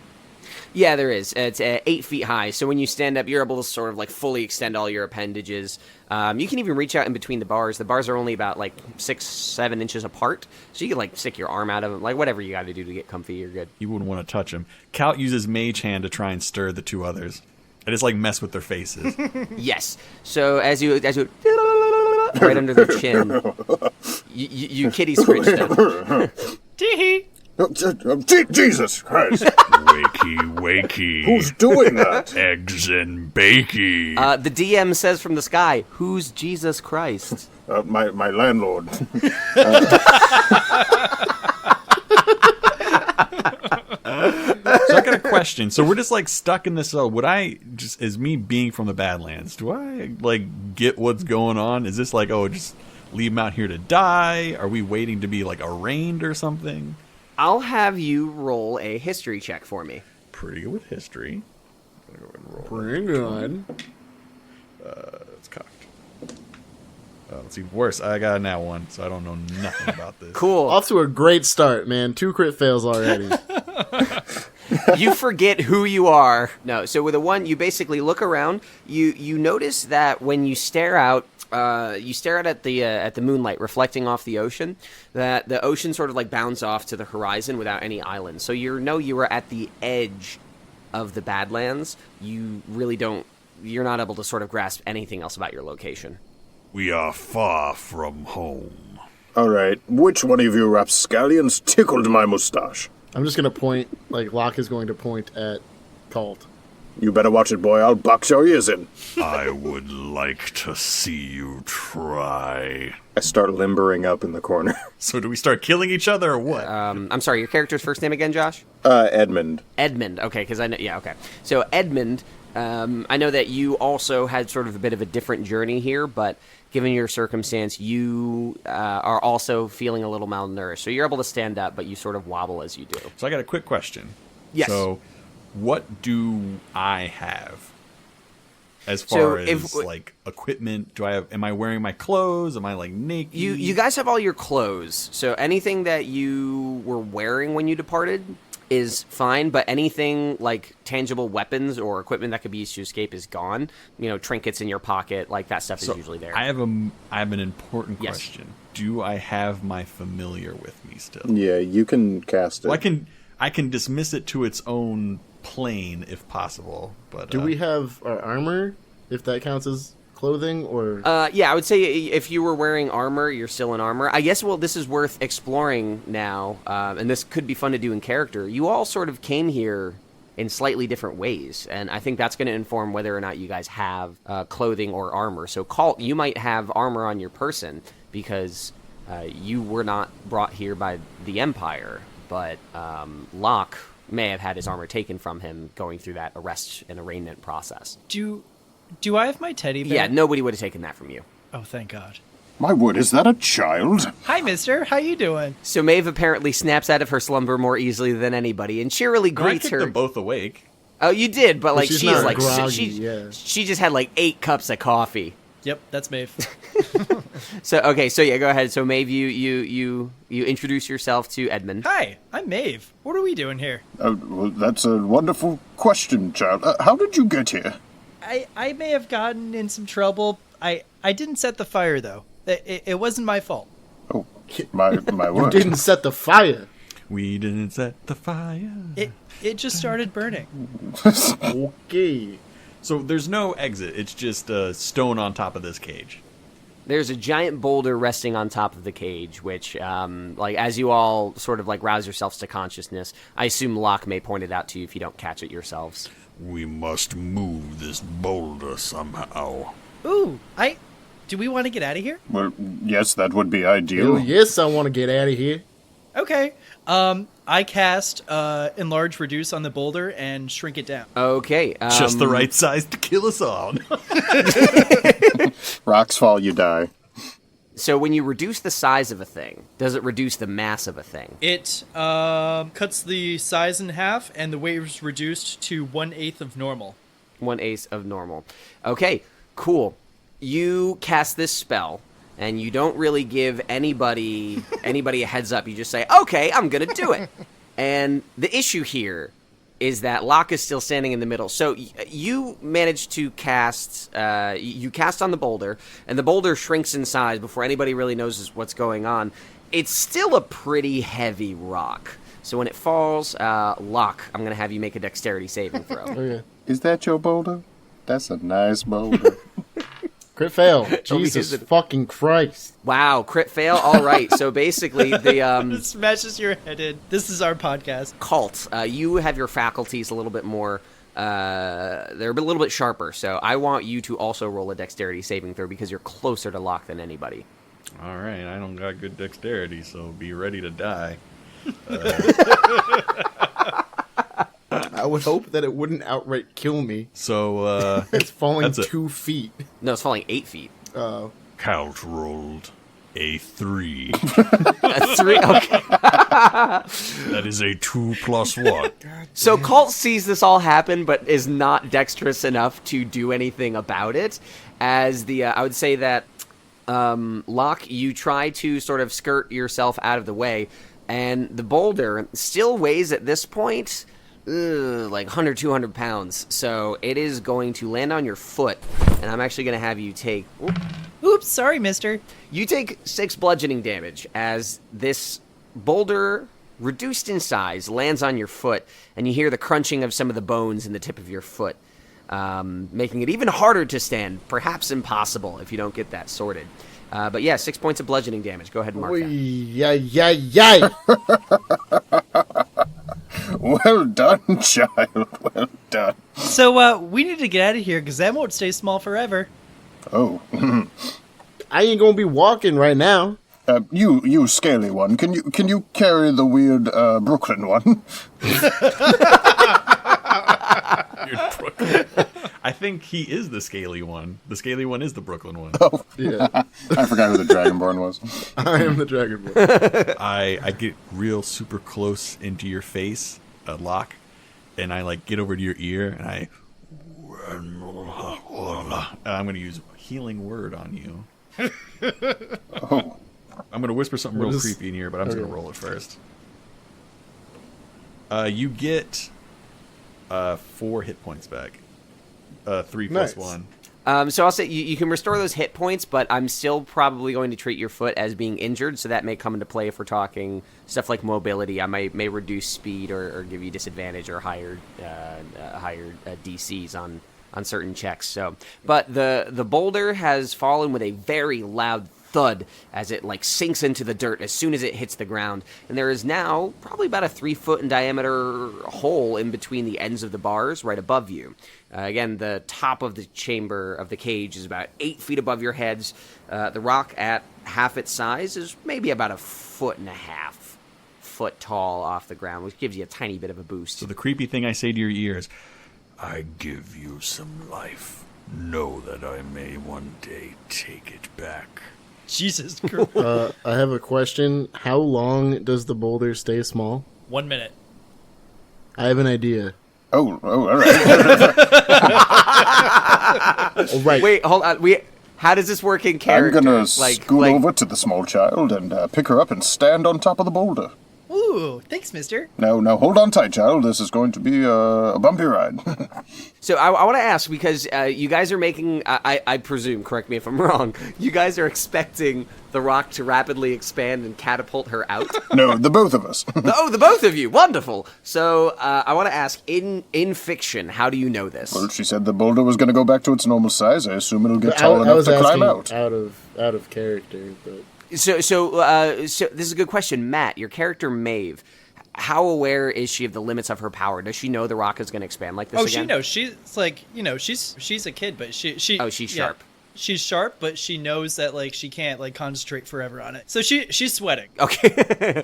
S3: Yeah, there is. It's 8 feet high, so when you stand up, you're able to sort of like fully extend all your appendages. You can even reach out in between the bars. The bars are only about like 6-7 inches apart, so you can like stick your arm out of them, like whatever you got to do to get comfy. You're good.
S2: You wouldn't want to touch him. Cal uses Mage Hand to try and stir the 2 others. I just like mess with their faces.
S3: Yes. So as you right under the chin, you kitty scratch them.
S4: Tee-hee.
S5: Jesus Christ!
S2: Wakey.
S5: Who's doing that?
S2: Eggs and bakey.
S3: The DM says from the sky, "Who's Jesus Christ?"
S5: My landlord.
S2: So I got a question. So we're just like stuck in this cell. Would I just, as me being from the Badlands, do I like get what's going on? Is this like, oh, just leave him out here to die? Are we waiting to be like arraigned or something?
S3: I'll have you roll a history check for me.
S2: Pretty good with history. I'm gonna go ahead and roll.
S6: Bring on.
S2: It's cocked. Let's see. Worse, I got a nat 1, so I don't know nothing about this.
S3: Cool.
S6: Off to a great start, man. 2 crit fails already.
S3: You forget who you are. No, so with a 1, you basically look around. You notice that when you stare out at the moonlight reflecting off the ocean, that the ocean sort of like bounds off to the horizon without any islands. So you were at the edge of the Badlands. You're not able to sort of grasp anything else about your location.
S2: We are far from home.
S5: All right, which one of you rapscallions tickled my mustache?
S6: I'm just going to point, like Locke is going to point at Colt.
S5: You better watch it, boy. I'll box your ears in.
S2: I would like to see you try.
S5: I start limbering up in the corner.
S2: So do we start killing each other or what?
S3: I'm sorry, your character's first name again, Josh?
S5: Edmund.
S3: Edmund. Okay, because I know. Yeah, okay. So Edmund, I know that you also had sort of a bit of a different journey here, but given your circumstance, you are also feeling a little malnourished. So you're able to stand up, but you sort of wobble as you do.
S2: So I got a quick question.
S3: Yes.
S2: So what do I have as far as like equipment? Am I wearing my clothes? Am I like naked?
S3: You guys have all your clothes. So anything that you were wearing when you departed is fine, but anything like tangible weapons or equipment that could be used to escape is gone. You know, trinkets in your pocket, like that stuff is usually there.
S2: I have an important
S3: Yes.
S2: question. Do I have my familiar with me still?
S5: Yeah, you can cast it.
S2: Well, I can dismiss it to its own plane if possible. But
S6: Do we have our armor, if that counts as clothing, or...
S3: Yeah, I would say if you were wearing armor, you're still in armor. I guess, well, this is worth exploring now, and this could be fun to do in character. You all sort of came here in slightly different ways, and I think that's going to inform whether or not you guys have clothing or armor. So, Colt, you might have armor on your person because you were not brought here by the Empire, but Locke may have had his armor taken from him going through that arrest and arraignment process.
S4: Do I have my teddy bear?
S3: Yeah, nobody would have taken that from you.
S4: Oh, thank God.
S5: My word, is that a child?
S4: Hi, mister. How you doing?
S3: So Maeve apparently snaps out of her slumber more easily than anybody and cheerily
S2: I
S3: greets
S2: kept
S3: her.
S2: them both awake.
S3: Oh, you did, but like
S6: she's
S3: she's
S6: not
S3: like
S6: groggy, yeah.
S3: she just had like 8 cups of coffee.
S4: Yep, that's Maeve.
S3: So okay, so yeah, go ahead. So Maeve, you introduce yourself to Edmund.
S4: Hi, I'm Maeve. What are we doing here?
S5: Well, that's a wonderful question, child. How did you get here?
S4: I may have gotten in some trouble. I didn't set the fire, though. It wasn't my fault.
S5: Oh, my
S6: You
S5: word.
S6: didn't set the fire.
S2: We didn't set the fire.
S4: It just started burning.
S6: Okay.
S2: So there's no exit. It's just a stone on top of this cage.
S3: There's a giant boulder resting on top of the cage, which, like, as you all sort of, like, rouse yourselves to consciousness, I assume Locke may point it out to you if you don't catch it yourselves.
S2: We must move this boulder somehow.
S4: Ooh, do we want to get out of here?
S5: Well, yes, that would be ideal.
S6: Oh, yes, I want to get out of here.
S4: Okay. I cast Enlarge Reduce on the boulder and shrink it down.
S3: Okay.
S2: Just the right size to kill us all.
S5: Rocks fall, you die.
S3: So when you reduce the size of a thing, does it reduce the mass of a thing?
S4: It cuts the size in half, and the weight is reduced to 1/8 of normal.
S3: 1/8 of normal. Okay, cool. You cast this spell, and you don't really give anybody a heads up. You just say, okay, I'm going to do it. And the issue here is that Locke is still standing in the middle. So you manage to cast, you cast on the boulder, and the boulder shrinks in size before anybody really knows what's going on. It's still a pretty heavy rock. So when it falls, Locke, I'm going to have you make a dexterity saving throw.
S6: Okay.
S5: Is that your boulder? That's a nice boulder.
S6: Crit fail. Jesus fucking Christ.
S3: Wow, crit fail. All right. So basically, the
S4: It smashes your head in. This is our podcast.
S3: cult, you have your faculties a little bit more. They're a little bit sharper. So I want you to also roll a dexterity saving throw because you're closer to Locke than anybody.
S2: All right, I don't got good dexterity, so be ready to die.
S6: I would hope that it wouldn't outright kill me.
S2: So,
S6: It's falling
S2: That's it.
S6: 2 feet.
S3: No, it's falling 8 feet.
S2: Count rolled a 3.
S3: A 3. Okay.
S2: That is a 2 plus 1.
S3: So Colt sees this all happen, but is not dexterous enough to do anything about it. As the, I would say that, Locke, you try to sort of skirt yourself out of the way, and the boulder still weighs at this point, like 100, 200 pounds. So it is going to land on your foot, and I'm actually going to have you take...
S4: Oops, sorry, mister.
S3: You take 6 bludgeoning damage as this boulder, reduced in size, lands on your foot, and you hear the crunching of some of the bones in the tip of your foot, making it even harder to stand, perhaps impossible if you don't get that sorted. But yeah, 6 points of bludgeoning damage. Go ahead and mark that.
S6: Yay.
S5: Well done, child. Well done.
S4: So, we need to get out of here, because that won't stay small forever.
S5: Oh.
S6: I ain't gonna be walking right now.
S5: You scaly one. Can you carry the weird Brooklyn one?
S2: I think he is the scaly one. The scaly one is the Brooklyn one.
S5: Oh,
S6: Yeah,
S5: I forgot who the Dragonborn was.
S6: I am the Dragonborn.
S2: I get real super close into your face, Locke, and I like get over to your ear, and I'm going to use healing word on you.
S5: Oh.
S2: I'm going to whisper something
S6: What
S2: real
S6: is-
S2: creepy in here, but I'm just going to roll it first. You get 4 hit points back. 3 plus
S6: Nice.
S2: 1.
S3: So I'll say you can restore those hit points, but I'm still probably going to treat your foot as being injured, so that may come into play if we're talking stuff like mobility. I may reduce speed or give you disadvantage or higher DCs on certain checks. So, but the boulder has fallen with a very loud thud as it like sinks into the dirt as soon as it hits the ground, and there is now probably about a 3 foot in diameter hole in between the ends of the bars right above you. Again, the top of the chamber of the cage is about 8 feet above your heads. The rock at half its size is maybe about 1.5 foot tall off the ground, which gives you a tiny bit of a boost.
S2: So the creepy thing I say to your ear is, I give you some life. Know that I may one day take it back.
S4: Jesus Christ.
S6: I have a question. How long does the boulder stay small?
S4: 1 minute.
S6: I have an idea.
S5: Oh, all right.
S6: All right.
S3: Wait, hold on. How does this work in
S5: I'm
S3: character?
S5: gonna scoot over to the small child and pick her up and stand on top of the boulder.
S4: Ooh, Ooh, thanks, mister.
S5: No, hold on tight, child. This is going to be a bumpy ride.
S1: So I want to ask, because you guys are making, I presume, correct me if I'm wrong, you guys are expecting the rock to rapidly expand and catapult her out?
S5: No, the both of us.
S1: The both of you. Wonderful. So I want to ask, in fiction, how do you know this?
S5: Well, she said the boulder was going to go back to its normal size. I assume it'll get tall enough to climb out.
S6: Out of character, but
S1: So this is a good question. Matt, your character Maeve, how aware is she of the limits of her power? Does she know the rock is going to expand like this again?
S4: She knows. She's like, she's a kid, but she
S1: she's sharp.
S4: She's sharp, but she knows that like she can't like concentrate forever on it. So she's sweating.
S1: Okay.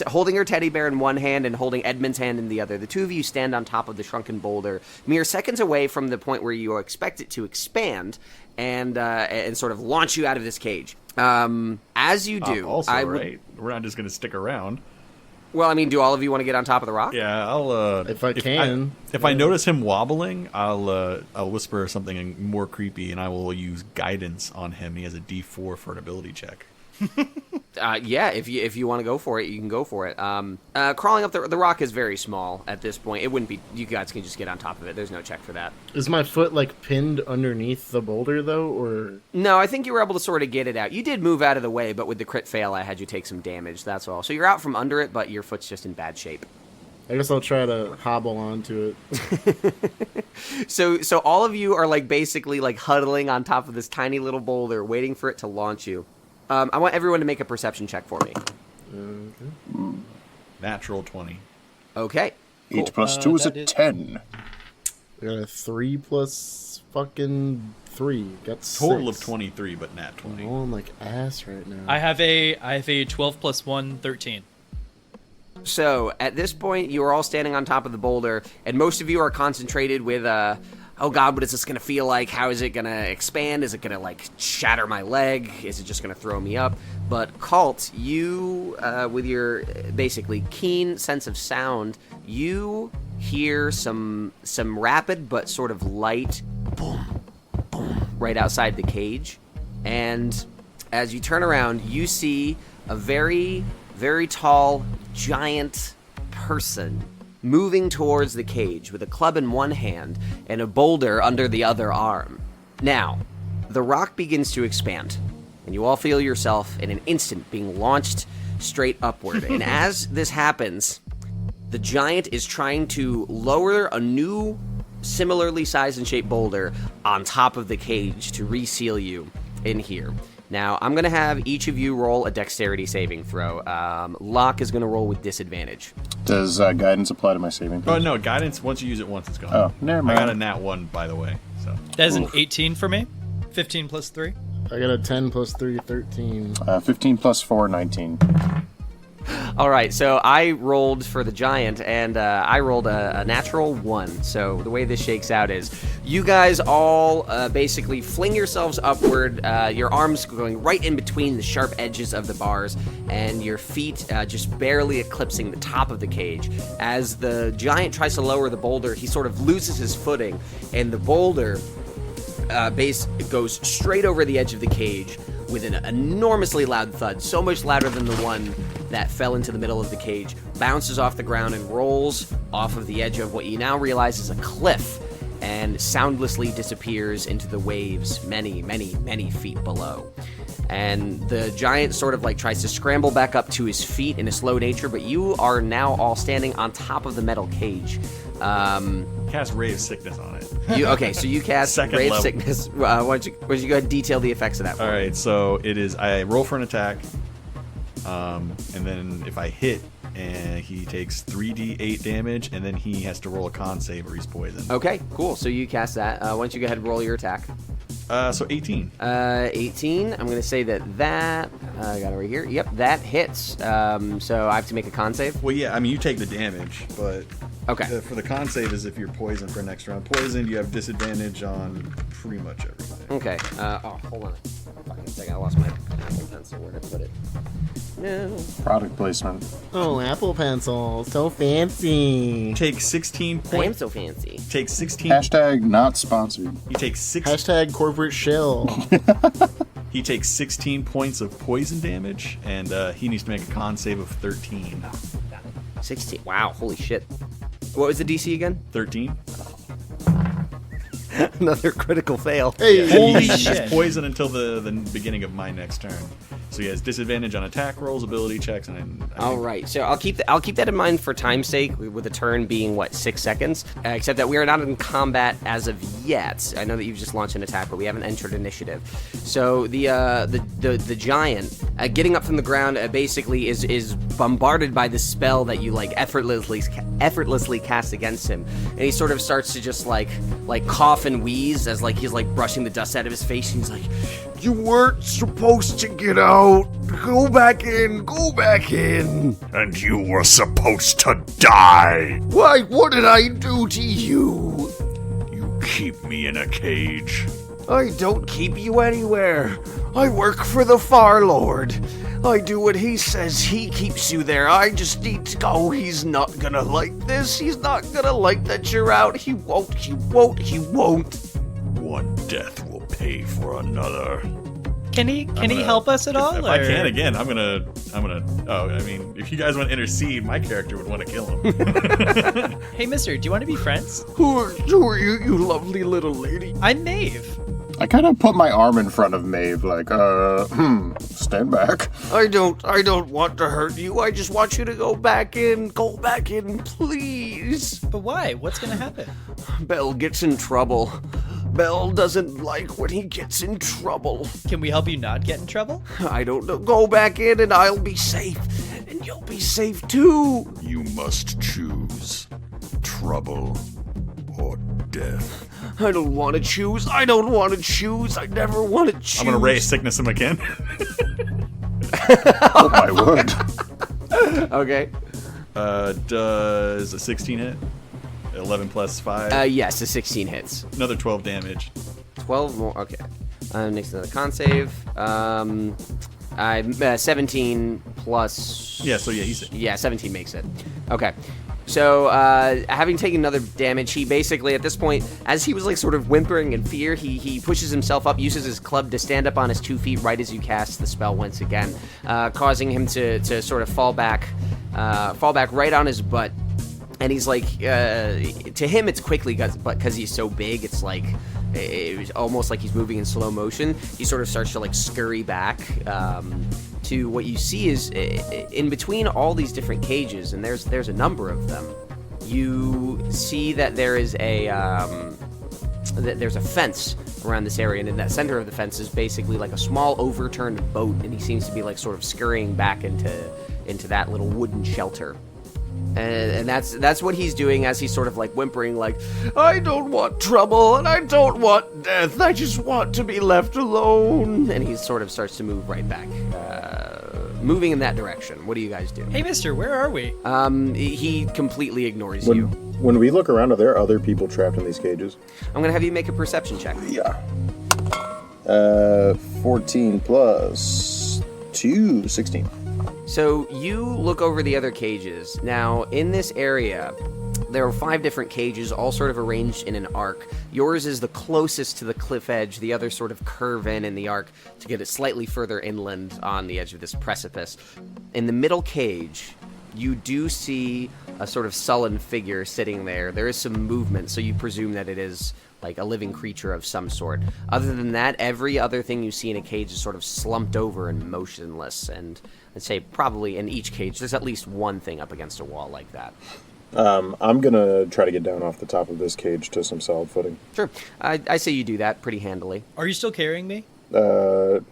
S1: Holding her teddy bear in one hand and holding Edmund's hand in the other, the two of you stand on top of the shrunken boulder, mere seconds away from the point where you expect it to expand and sort of launch you out of this cage. As you do,
S2: right? We're not just going to stick around.
S1: Well, I mean, do all of you want to get on top of the rock?
S2: Yeah, I'll.
S6: if I can.
S2: If I notice him wobbling, I'll whisper something more creepy, and I will use guidance on him. He has a D4 for an ability check.
S1: Yeah, if you want to go for it, you can go for it. Crawling up the rock is very small at this point. It wouldn't be. You guys can just get on top of it. There's no check for that.
S6: Is my foot like pinned underneath the boulder though, or?
S1: No, I think you were able to sort of get it out. You did move out of the way, but with the crit fail, I had you take some damage. That's all. So you're out from under it, but your foot's just in bad shape.
S6: I guess I'll try to hobble onto it.
S1: So all of you are like basically like huddling on top of this tiny little boulder, waiting for it to launch you. I want everyone to make a perception check for me.
S6: Okay.
S2: Natural 20.
S1: Okay.
S5: Cool. 8 plus 2 is a 10.
S6: I got a 3 plus fucking 3. Got 6.
S2: Total of 23, but nat 20.
S6: I'm rolling like ass right now.
S4: I have a 12 plus 1, 13.
S1: So at this point, you are all standing on top of the boulder, and most of you are concentrated with, oh god, what is this going to feel like? How is it going to expand? Is it going to, like, shatter my leg? Is it just going to throw me up? But Colt, you, with your basically keen sense of sound, you hear some rapid but sort of light boom, boom, right outside the cage. And as you turn around, you see a very, very tall, giant person moving towards the cage with a club in one hand and a boulder under the other arm. Now, the rock begins to expand, and you all feel yourself in an instant being launched straight upward. And as this happens, the giant is trying to lower a new, similarly sized and shaped boulder on top of the cage to reseal you in here. Now, I'm going to have each of you roll a dexterity saving throw. Locke is going to roll with disadvantage.
S5: Does guidance apply to my saving throws?
S2: Oh, no, guidance, once you use it once, it's gone.
S5: Oh, never mind.
S2: I got a nat 1, by the way. So
S4: That is an 18 for me. 15 plus 3.
S6: I got a 10 plus 3, 13.
S5: 15 plus 4, 19.
S1: All right, so I rolled for the giant, and I rolled a natural 1. So the way this shakes out is you guys all basically fling yourselves upward, your arms going right in between the sharp edges of the bars, and your feet just barely eclipsing the top of the cage. As the giant tries to lower the boulder, he sort of loses his footing, and the boulder base goes straight over the edge of the cage with an enormously loud thud, so much louder than the one that fell into the middle of the cage, bounces off the ground and rolls off of the edge of what you now realize is a cliff, and soundlessly disappears into the waves many, many, many feet below. And the giant sort of like tries to scramble back up to his feet in a slow nature, but you are now all standing on top of the metal cage.
S2: cast Ray of Sickness on it.
S1: Okay, so you cast
S2: Second
S1: Ray of
S2: level.
S1: Sickness. Why don't you go ahead and detail the effects of that for
S2: All
S1: me?
S2: right, so it is, I roll for an attack, and then if I hit, and he takes 3d8 damage, and then he has to roll a con save or he's poisoned.
S1: Okay, cool. So you cast that. Why don't you go ahead and roll your attack?
S2: So 18.
S1: 18. I'm going to say that I got it right here. Yep, that hits. So I have to make a con save?
S2: Well, yeah, I mean, you take the damage, but
S1: Okay.
S2: for the con save is if you're poisoned for next round. Poisoned, you have disadvantage on pretty much everything.
S1: Okay. Hold on a fucking second. I lost my Apple Pencil. Where did I put it? No.
S5: Product placement.
S6: Oh, Apple Pencil, so fancy.
S2: Take 16
S1: I am
S2: points.
S1: so fancy.
S2: Take 16.
S5: Hashtag not sponsored.
S2: You take 6.
S6: Hashtag corporate shill.
S2: He takes 16 points of poison damage, and he needs to make a con save of 13.
S3: 16. Wow, holy shit. What was the DC again?
S2: 13?
S3: Another critical fail.
S6: Hey,
S4: Holy
S2: He's
S4: shit.
S2: poisoned until the beginning of my next turn. So he has disadvantage on attack rolls, ability checks, and
S3: All right, so I'll keep that in mind for time's sake, with the turn being 6 seconds. Except that we are not in combat as of yet. I know that you've just launched an attack, but we haven't entered initiative. So the giant getting up from the ground basically is bombarded by the spell that you effortlessly cast against him, and he sort of starts to just like cough and wheeze as he's brushing the dust out of his face, and he's like,
S7: You weren't supposed to get out. Go back in. Go back in.
S8: And you were supposed to die.
S7: Why, what did I do to you?
S8: You keep me in a cage.
S7: I don't keep you anywhere. I work for the Far Lord. I do what he says. He keeps you there. I just need to go. He's not gonna like this. He's not gonna like that you're out. He won't. He won't. He won't.
S8: One death will pay for another.
S4: Can he help us at all?
S2: If I can again, I'm gonna. Oh, I mean, if you guys want to intercede, my character would want to kill him.
S4: Hey, mister, do you want to be friends?
S7: Who are you, you lovely little lady?
S4: I'm Maeve.
S5: I kind of put my arm in front of Maeve, stand back.
S7: I don't want to hurt you. I just want you to go back in. Go back in, please.
S4: But why? What's gonna happen?
S7: Belle gets in trouble. Belle doesn't like when he gets in trouble.
S4: Can we help you not get in trouble?
S7: I don't know. Go back in and I'll be safe. And you'll be safe too.
S8: You must choose trouble or death.
S7: I don't want to choose. I don't want to choose. I never want to choose.
S2: I'm gonna raise sickness him again.
S5: Oh my word.
S3: okay.
S2: Does a 16 hit? 11 plus 5.
S3: Yes, the 16 hits.
S2: Another 12 damage.
S3: 12 more. Okay. Next another con save. I'm 17 plus.
S2: Yeah, so yeah, he's sick.
S3: Yeah, 17 makes it. Okay. So, having taken another damage, he basically, at this point, as he was sort of whimpering in fear, he pushes himself up, uses his club to stand up on his 2 feet right as you cast the spell once again, causing him to sort of fall back right on his butt. And he's to him it's quickly, but because he's so big, it's it's almost like he's moving in slow motion. He sort of starts to scurry back to what you see is in between all these different cages, and there's a number of them. You see that there is there's a fence around this area, and in that center of the fence is basically a small overturned boat, and he seems to be sort of scurrying back into that little wooden shelter. And that's what he's doing as he's sort of whimpering,
S7: I don't want trouble and I don't want death. I just want to be left alone.
S3: and he sort of starts to move right back, moving in that direction. What do you guys do?
S4: Hey, mister, where are we?
S3: He completely ignores you.
S5: When we look around, are there other people trapped in these cages?
S3: I'm gonna have you make a perception check.
S5: Yeah. 14 plus 2, 16.
S3: So you look over the other cages. Now, in this area, there are 5 different cages, all sort of arranged in an arc. Yours is the closest to the cliff edge. The others sort of curve in the arc to get it slightly further inland on the edge of this precipice. In the middle cage, you do see a sort of sullen figure sitting there. There is some movement, so you presume that it is a living creature of some sort. Other than that, every other thing you see in a cage is sort of slumped over and motionless, and I'd say probably in each cage there's at least one thing up against a wall like that.
S5: I'm gonna try to get down off the top of this cage to some solid footing.
S3: Sure. I say you do that pretty handily.
S4: Are you still carrying me?
S5: No,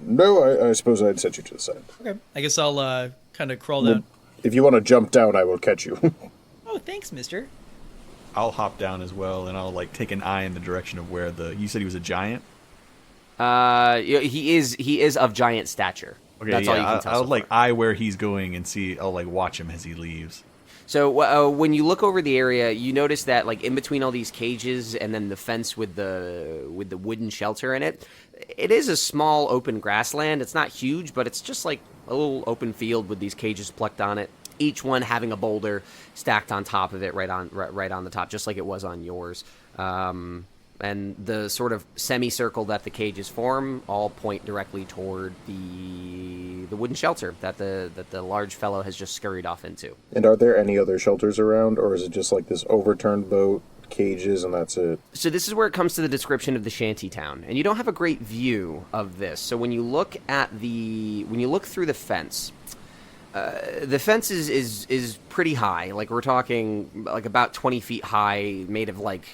S5: I suppose I'd set you to the side.
S4: Okay. I guess I'll kind of crawl down.
S5: If you want to jump down, I will catch you.
S4: Oh, thanks, mister.
S2: I'll hop down as well, and I'll take an eye in the direction of where you said he was a giant?
S3: He is of giant stature.
S2: Okay,
S3: That's
S2: yeah,
S3: all you can tell.
S2: I'll
S3: so far.
S2: eye where he's going and see. I'll watch him as he leaves.
S3: So when you look over the area, you notice that in between all these cages and then the fence with the wooden shelter in it, it is a small open grassland. It's not huge, but it's just a little open field with these cages plucked on it. Each one having a boulder stacked on top of it, right on the top, just like it was on yours.
S1: and the sort of semicircle that the cages form all point directly toward the wooden shelter that the large fellow has just scurried off into.
S5: And are there any other shelters around, or is it just like this overturned boat, cages, and that's it?
S1: So this is where it comes to the description of the shanty town, and you don't have a great view of this. So when you look through the fence. The fence is pretty high. Like, we're talking like about 20 feet high, made of like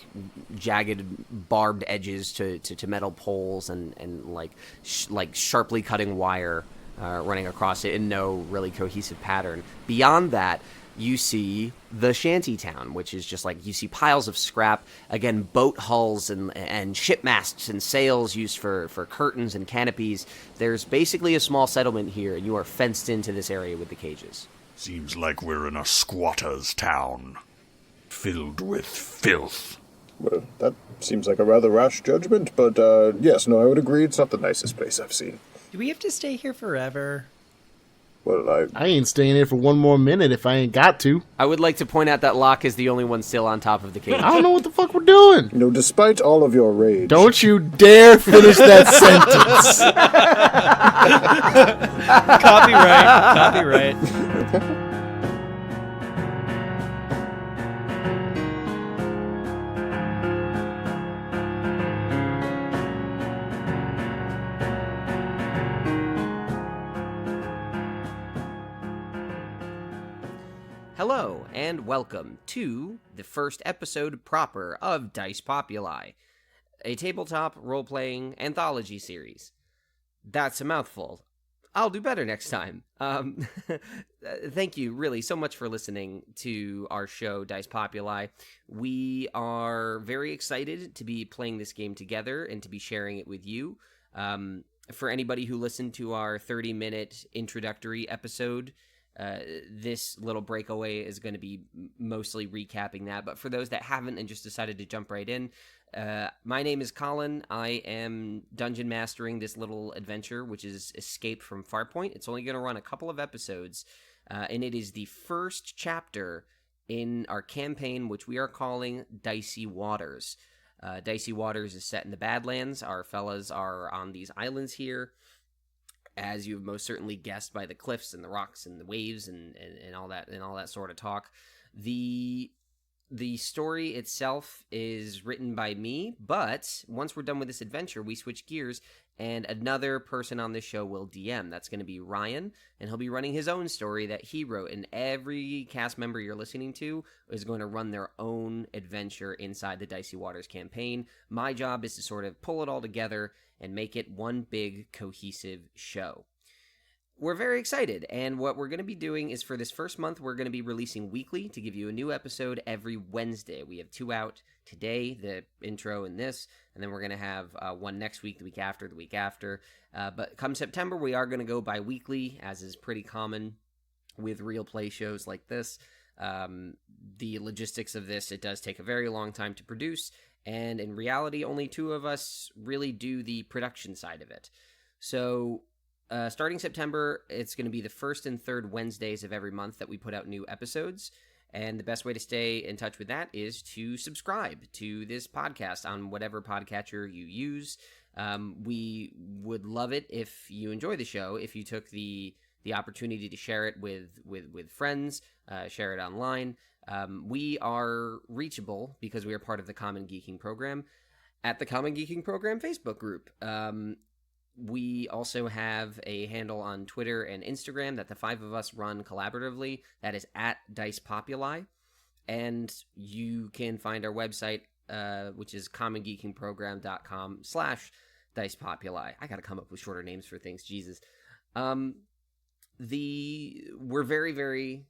S1: jagged barbed edges to metal poles and like sharply cutting wire running across it in no really cohesive pattern. Beyond that, you see the shanty town, which is just like, you see piles of scrap, again, boat hulls and ship masts and sails used for curtains and canopies. There's basically a small settlement here, and you are fenced into this area with the cages.
S8: Seems like we're in a squatter's town, filled with filth.
S5: Well, that seems like a rather rash judgment, but yes, no, I would agree. It's not the nicest place I've seen.
S4: Do we have to stay here forever?
S5: Well,
S6: I ain't staying here for one more minute if I ain't got to.
S1: I would like to point out that Locke is the only one still on top of the cage.
S6: I don't know what the fuck we're doing.
S5: you know, despite all of your rage...
S6: Don't you dare finish that sentence.
S4: Copyright.
S3: Hello, and welcome to the first episode proper of Dice Populi, a tabletop role-playing anthology series. That's a mouthful. I'll do better next time. Thank you really so much for listening to our show, Dice Populi. We are very excited to be playing this game together and to be sharing it with you. For anybody who listened to our 30-minute introductory episode, this little breakaway is going to be mostly recapping that. But for those that haven't and just decided to jump right in, my name is Colin. I am dungeon mastering this little adventure, which is Escape from Farpoint. It's only going to run a couple of episodes, and it is the first chapter in our campaign, which we are calling Dicey Waters. Dicey Waters is set in the Badlands. Our fellas are on these islands here, as you've most certainly guessed by the cliffs and the rocks and the waves and all that sort of talk. The story itself is written by me, but once we're done with this adventure, we switch gears and another person on this show will DM. That's going to be Ryan, and he'll be running his own story that he wrote, and every cast member you're listening to is going to run their own adventure inside the Dicey Waters campaign. My job is to sort of pull it all together and make it one big cohesive show. We're very excited, and what we're going to be doing is, for this first month, we're going to be releasing weekly to give you a new episode every Wednesday. We have 2 out today, the intro and this, and then we're going to have one next week, the week after. But come September, we are going to go bi-weekly, as is pretty common with real play shows like this. The logistics of this, it does take a very long time to produce, and in reality, only 2 of us really do the production side of it. So starting September, it's going to be the first and third Wednesdays of every month that we put out new episodes. And the best way to stay in touch with that is to subscribe to this podcast on whatever podcatcher you use. We would love it if you enjoy the show, if you took the opportunity to share it with friends, share it online. We are reachable because we are part of the Common Geeking Program at the Common Geeking Program Facebook group. We also have a handle on Twitter and Instagram that the 5 of us run collaboratively. That is at Dice Populi. And you can find our website, which is commongeekingprogram.com/Dice Populi. I got to come up with shorter names for things. Jesus. We're very, very,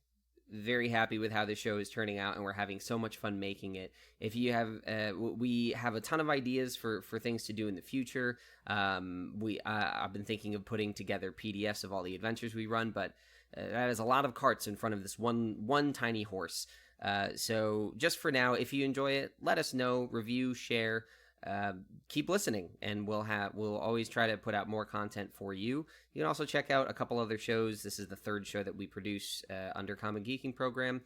S3: very happy with how this show is turning out, and we're having so much fun making it. If you have, we have a ton of ideas for things to do in the future. I've been thinking of putting together PDFs of all the adventures we run, but that is a lot of carts in front of this one tiny horse. So just for now, if you enjoy it, let us know, review, share, keep listening, and we'll always try to put out more content for you. You can also check out a couple other shows. This is the 3rd show that we produce under Common Geeking Program.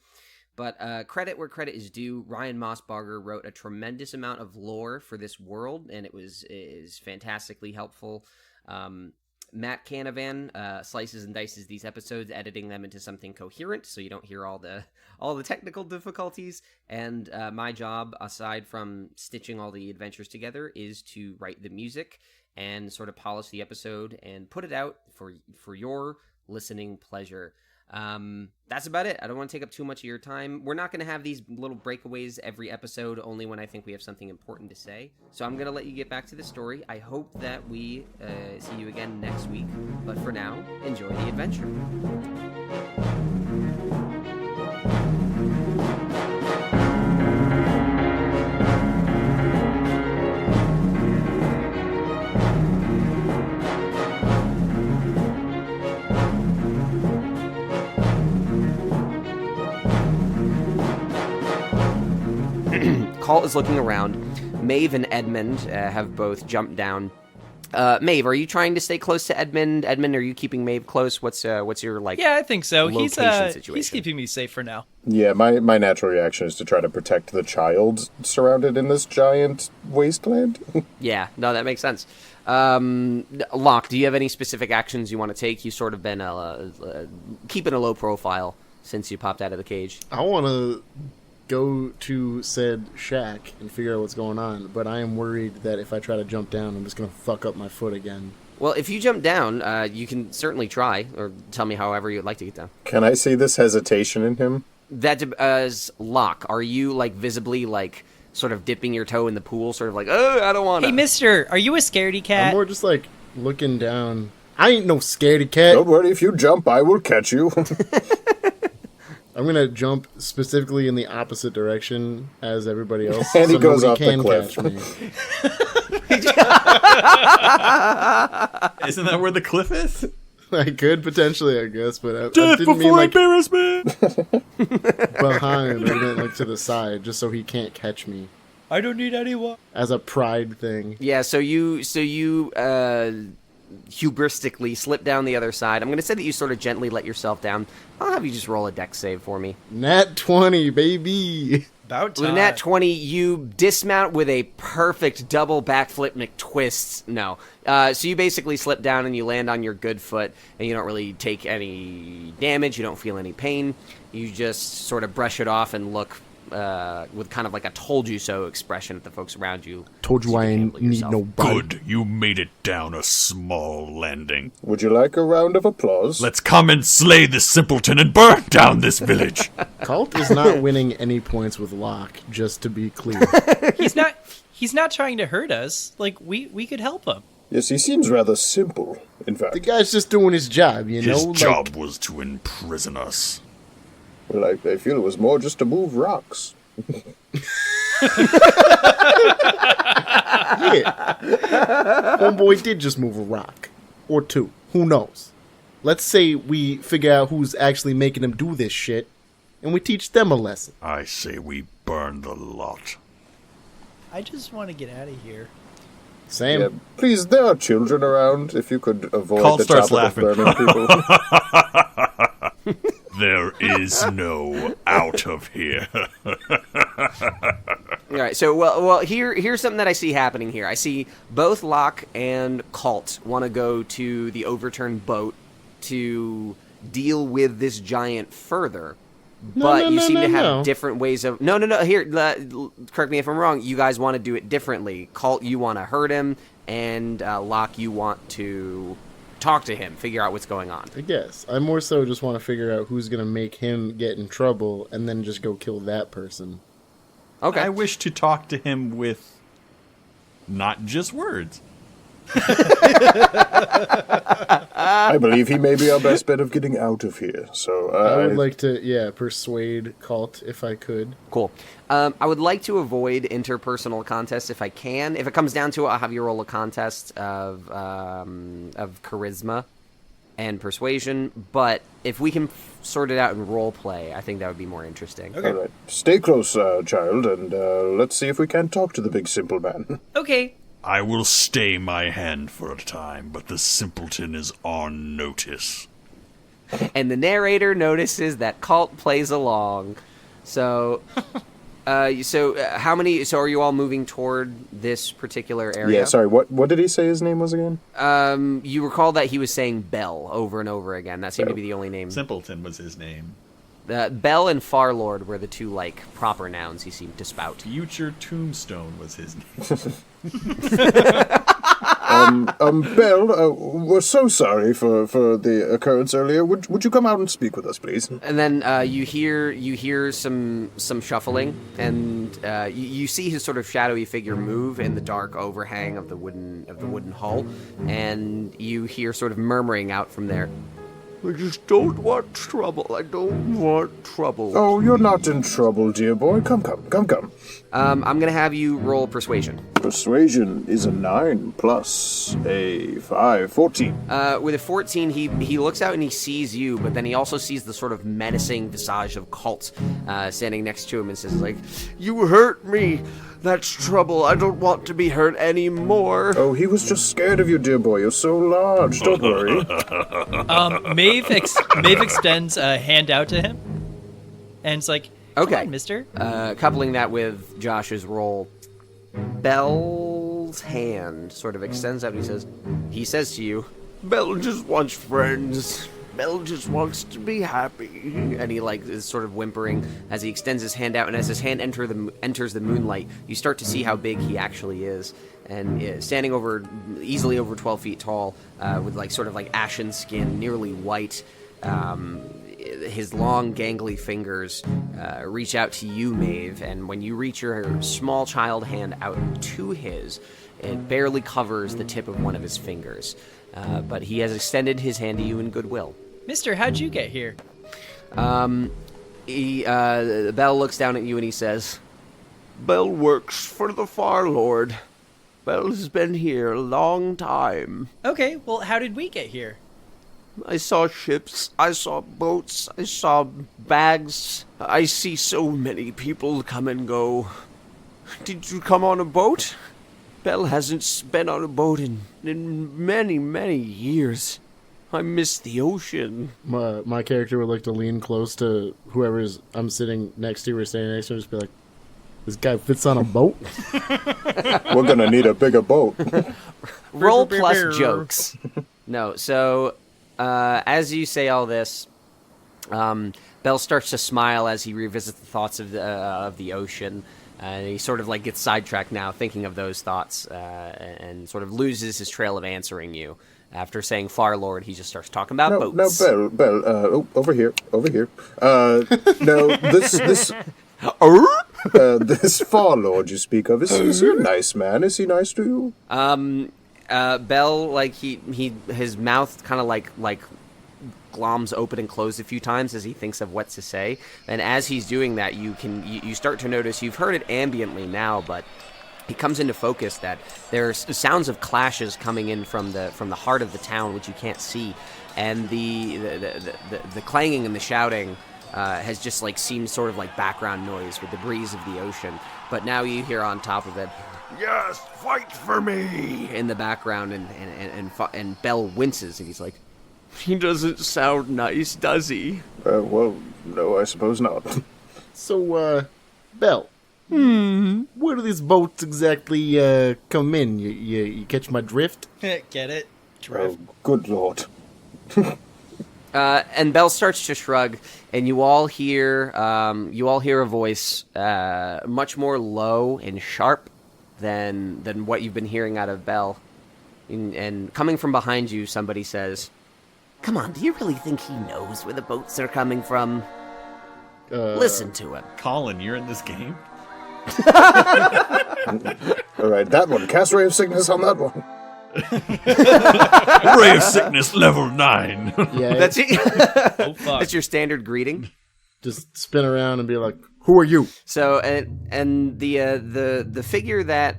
S3: But credit where credit is due. Ryan Mossbarger wrote a tremendous amount of lore for this world, and it is fantastically helpful. Matt Canavan slices and dices these episodes, editing them into something coherent, so you don't hear all the technical difficulties. And my job, aside from stitching all the adventures together, is to write the music and sort of polish the episode and put it out for your listening pleasure. That's about it. I don't want to take up too much of your time. We're not going to have these little breakaways every episode, only when I think we have something important to say. So I'm going to let you get back to the story. I hope that we see you again next week. But for now, enjoy the adventure. Colt is looking around. Maeve and Edmund have both jumped down. Maeve, are you trying to stay close to Edmund? Edmund, are you keeping Maeve close? What's your
S9: Yeah, I think so.
S3: situation?
S9: He's keeping me safe for now.
S5: Yeah, my natural reaction is to try to protect the child surrounded in this giant wasteland.
S3: Yeah, no, that makes sense. Locke, do you have any specific actions you want to take? You've sort of been keeping a low profile since you popped out of the cage.
S6: I want to go to said shack and figure out what's going on, but I am worried that if I try to jump down, I'm just going to fuck up my foot again.
S3: Well, if you jump down, you can certainly try, or tell me however you'd like to get down.
S5: Can I see this hesitation in him?
S3: That as Locke, are you visibly sort of dipping your toe in the pool, sort of oh, I don't want to.
S9: Hey, mister, are you a scaredy cat?
S6: I'm more just looking down. I ain't no scaredy cat.
S5: Don't worry, if you jump, I will catch you.
S6: I'm going to jump specifically in the opposite direction as everybody else.
S5: And he
S6: so
S5: goes off
S6: can
S5: the cliff.
S6: catch me.
S2: Isn't that where the cliff is?
S6: I could potentially, I guess, but I
S2: Death
S6: didn't
S2: before
S6: mean
S2: embarrassment!
S6: behind. I meant to the side, just so he can't catch me.
S9: I don't need anyone.
S6: As a pride thing.
S3: Yeah, so you hubristically slip down the other side. I'm going to say that you sort of gently let yourself down. I'll have you just roll a dex save for me.
S6: Nat 20, baby!
S9: About time.
S3: With a nat 20, you dismount with a perfect double backflip McTwists. No. So you basically slip down and you land on your good foot, and you don't really take any damage. You don't feel any pain. You just sort of brush it off and look with kind of a told you so expression at the folks around you.
S6: Told you I ain't need no body.
S8: Good, you made it down a small landing.
S5: Would you like a round of applause?
S8: Let's come and slay this simpleton and burn down this village.
S6: Cult is not winning any points with Locke, just to be clear.
S9: He's not trying to hurt us. We could help him.
S5: Yes, he seems rather simple, in fact.
S6: The guy's just doing his job, you know?
S8: His job was to imprison us.
S5: Well, I feel it was more just to move rocks.
S6: Yeah. Homeboy did just move a rock. Or two. Who knows? Let's say we figure out who's actually making them do this shit, and we teach them a lesson.
S8: I say we burn the lot.
S9: I just want to get out of here.
S6: Same.
S5: Yeah, please, there are children around. If you could avoid
S2: Colt
S5: the
S2: starts
S5: topic of
S2: laughing.
S5: burning people.
S8: There is no out of here.
S3: All right, so well, here's something that I see happening here. I see both Locke and Colt want to go to the overturned boat to deal with this giant further, but you seem to have different ways of. No. Here, correct me if I'm wrong. You guys want to do it differently. Colt, you want to hurt him, and Locke, you want to talk to him, figure out what's going on.
S6: I guess. I more so just want to figure out who's going to make him get in trouble and then just go kill that person.
S3: Okay.
S2: I wish to talk to him with not just words.
S5: I believe he may be our best bet of getting out of here. So
S6: I would like to, persuade Cult if I could.
S3: Cool. I would like to avoid interpersonal contests if I can. If it comes down to it, I'll have you roll a contest of charisma and persuasion. But if we can sort it out in role play, I think that would be more interesting.
S5: All right. Stay close, child, and let's see if we can't talk to the big simple man.
S9: Okay.
S8: I will stay my hand for a time, but the simpleton is on notice.
S3: And the narrator notices that Colt plays along.
S1: So, how many? So, are you all moving toward this particular area?
S5: Yeah, sorry, what did he say his name was again?
S1: You recall that he was saying Bell over and over again. That seemed to be the only name.
S2: Simpleton was his name.
S1: Bell and Farlord were the two, like, proper nouns he seemed to spout.
S2: Future Tombstone was his name.
S5: Bell, we're so sorry for the occurrence earlier. Would you come out and speak with us, please?
S1: And then you hear some shuffling, and you see his sort of shadowy figure move in the dark overhang of the wooden hull, and you hear sort of murmuring out from there.
S7: I just don't want trouble. I don't want trouble.
S5: Oh, you're not in trouble, dear boy. Come.
S1: I'm going to have you roll Persuasion.
S5: Persuasion is a 9 plus a 5, 14.
S1: With a 14, he looks out and he sees you, but then he also sees the sort of menacing visage of Colt standing next to him and says, like,
S7: You hurt me. That's trouble. I don't want to be hurt anymore.
S5: Oh, he was just scared of you, dear boy. You're so large. Don't worry.
S9: Maeve extends a hand out to him, and it's like, Come on, mister.
S1: Coupling that with Josh's roll, Bell's hand sort of extends out and he says to you,
S7: Bell just wants friends. Bell just wants to be happy.
S1: and he like is sort of whimpering as he extends his hand out, and as his hand enters the moonlight, you start to see how big he actually is. And standing easily over 12 feet tall, with like sort of like ashen skin, nearly white, his long gangly fingers reach out to you, Maeve, and when you reach your small child hand out to his, it barely covers the tip of one of his fingers. But he has extended his hand to you in goodwill.
S9: Mister, how'd you get here?
S1: Bell looks down at you and he says,
S7: Bell works for the Far Lord. Bell's been here a long time.
S9: Okay, well, how did we get here?
S7: I saw ships, I saw boats, I saw bags. I see so many people come and go. Did you come on a boat? Bell hasn't been on a boat in many, many years. I miss the ocean.
S6: My character would like to lean close to whoever's I'm sitting next to or standing next to and just be like, this guy fits on a boat?
S5: We're gonna need a bigger boat.
S1: Roll plus jokes. No, so as you say all this, Bell starts to smile as he revisits the thoughts of the ocean. And he sort of like gets sidetracked now, thinking of those thoughts, and sort of loses his trail of answering you. After saying Far Lord, he just starts talking about boats.
S5: No, Bell, over here. No, this Far Lord you speak of, is he a nice man? Is he nice to you?
S1: Bell, like his mouth kind of like gloms open and closed a few times as he thinks of what to say. And as he's doing that, you start to notice, you've heard it ambiently now, but it comes into focus that there's sounds of clashes coming in from the heart of the town, which you can't see, and the clanging and the shouting has just like seemed sort of like background noise with the breeze of the ocean. But now you hear on top of it,
S7: Yes, fight for me!
S1: in the background, and Bell winces, and he's like,
S7: He doesn't sound nice, does he?
S5: Well, no, I suppose not.
S6: So, Bell. Where do these boats exactly come in? You catch my drift?
S9: Get it?
S5: Oh, good lord.
S1: and Bell starts to shrug, and you all hear a voice much more low and sharp than what you've been hearing out of Bell. And coming from behind you, somebody says, "Come on, do you really think he knows where the boats are coming from? Listen to him."
S2: Colin, you're in this game?
S5: All right, that one. Cast Ray of Sickness on that one.
S8: Ray of Sickness level 9.
S6: Yeah,
S1: That's it.
S9: Oh, fuck.
S1: That's your standard greeting.
S6: just spin around and be like, who are you?
S1: So, and the figure that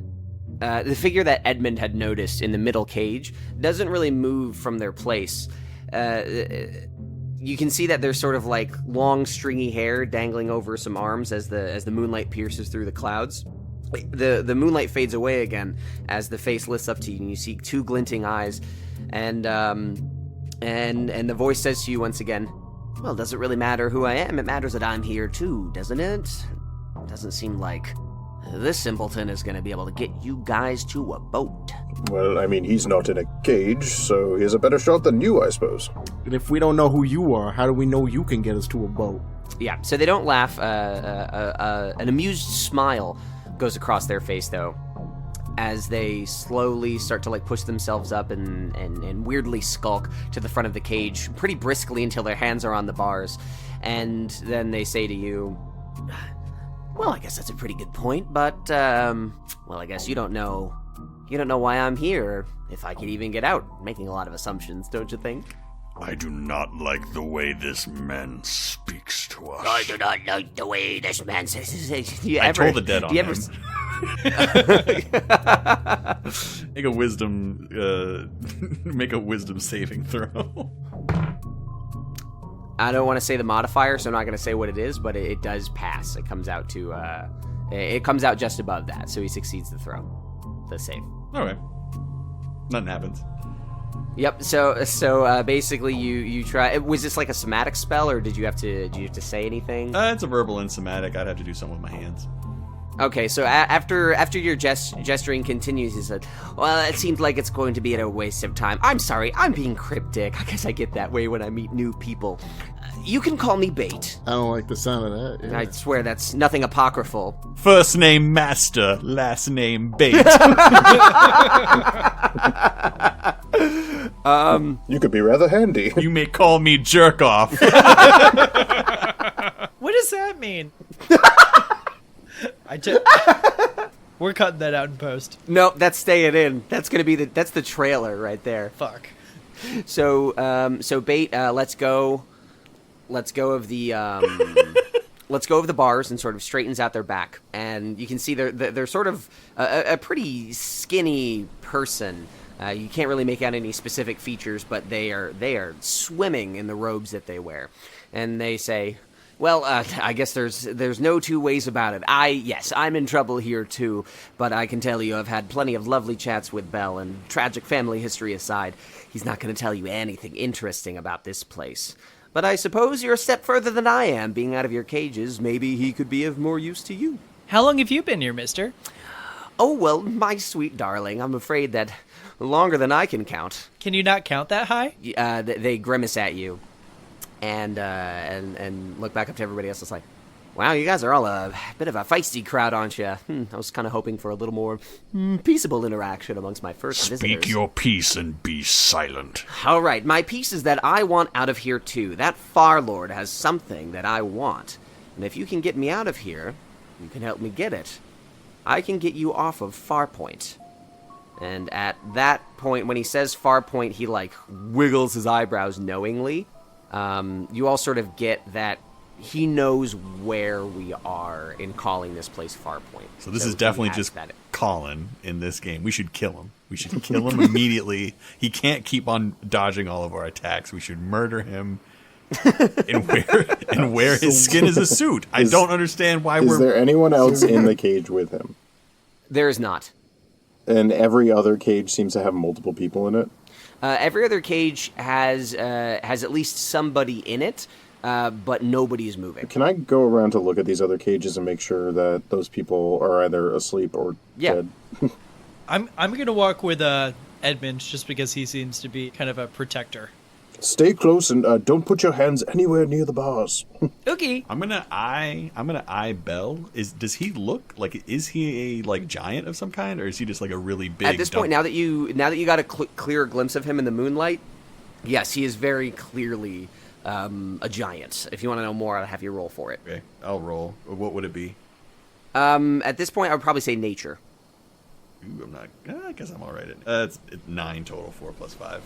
S1: Edmund had noticed in the middle cage doesn't really move from their place. You can see that there's sort of like long, stringy hair dangling over some arms as the moonlight pierces through the clouds. The moonlight fades away again as the face lifts up to you, and you see two glinting eyes, and the voice says to you once again,
S10: Well, does it really matter who I am? It matters that I'm here too, doesn't it? Doesn't seem like this simpleton is going to be able to get you guys to a boat.
S11: Well, I mean, he's not in a cage, so he has a better shot than you, I suppose.
S6: And if we don't know who you are, how do we know you can get us to a boat?
S3: Yeah, so they don't laugh. An amused smile goes across their face, though, as they slowly start to push themselves up and weirdly skulk to the front of the cage pretty briskly until their hands are on the bars. And then they say to you,
S10: well, I guess that's a pretty good point, but, well, I guess you don't know why I'm here, if I could even get out. Making a lot of assumptions, don't you think?
S8: I do not like the way this man speaks to us.
S10: I do not like the way this man says.
S2: I told the dead on him. Make a wisdom saving throw.
S3: I don't want to say the modifier, so I'm not going to say what it is, but it does pass. It comes out to, it comes out just above that, so he succeeds the throw, the save.
S2: Okay. Nothing happens.
S3: Yep. So basically, you try. Was this like a somatic spell, or did you have to say anything?
S2: It's a verbal and somatic. I'd have to do something with my hands.
S3: Okay, so after your gesturing continues, he said, well, it seems like it's going to be a waste of time. I'm sorry, I'm being cryptic. I guess I get that way when I meet new people. You can call me Bait.
S6: I don't like the sound of that. Yeah.
S3: I swear that's nothing apocryphal.
S2: First name Master, last name Bait.
S11: You could be rather handy.
S2: You may call me Jerkoff.
S9: What does that mean? We're cutting that out in post.
S3: No, that's staying in. That's gonna be that's the trailer right there.
S9: Fuck.
S3: So Bait, let's go of the let's go of the bars and sort of straightens out their back, and you can see they're sort of a pretty skinny person. You can't really make out any specific features, but they are swimming in the robes that they wear, and they say, well, I guess there's no two ways about it. Yes, I'm in trouble here too, but I can tell you I've had plenty of lovely chats with Bell, and tragic family history aside, he's not going to tell you anything interesting about this place. But I suppose you're a step further than I am, being out of your cages. Maybe he could be of more use to you.
S9: How long have you been here, mister?
S3: Oh, well, my sweet darling, I'm afraid that longer than I can count.
S9: Can you not count that high?
S3: They grimace at you. And look back up to everybody else. It's like, wow, you guys are all a bit of a feisty crowd, aren't you? I was kind of hoping for a little more peaceable interaction amongst my first visitors.
S8: Speak your peace and be silent.
S3: All right, my piece is that I want out of here too. That Far Lord has something that I want, and if you can get me out of here, you can help me get it. I can get you off of Farpoint. And at that point, when he says Farpoint, he wiggles his eyebrows knowingly. You all sort of get that he knows where we are in calling this place Farpoint.
S2: So this is definitely just Colin in this game. We should kill him. We should kill him immediately. He can't keep on dodging all of our attacks. We should murder him and wear his skin as a suit. I don't understand why
S11: Is there anyone else in the cage with him?
S3: There is not.
S11: And every other cage seems to have multiple people in it?
S3: Every other cage has at least somebody in it, but nobody is moving.
S11: Can I go around to look at these other cages and make sure that those people are either asleep or dead?
S9: I'm gonna walk with Edmund just because he seems to be kind of a protector.
S11: Stay close and don't put your hands anywhere near the bars.
S9: Okay.
S2: I'm gonna eye Bell. Does he look like? Is he a giant of some kind, or is he just a really big?
S3: At this point, now that you got a clear glimpse of him in the moonlight, yes, he is very clearly a giant. If you want to know more, I'll have you roll for it.
S2: Okay, I'll roll. What would it be?
S3: At this point, I would probably say nature.
S2: Ooh, I'm not. I guess I'm all right. It's 9 total. 4 + 5.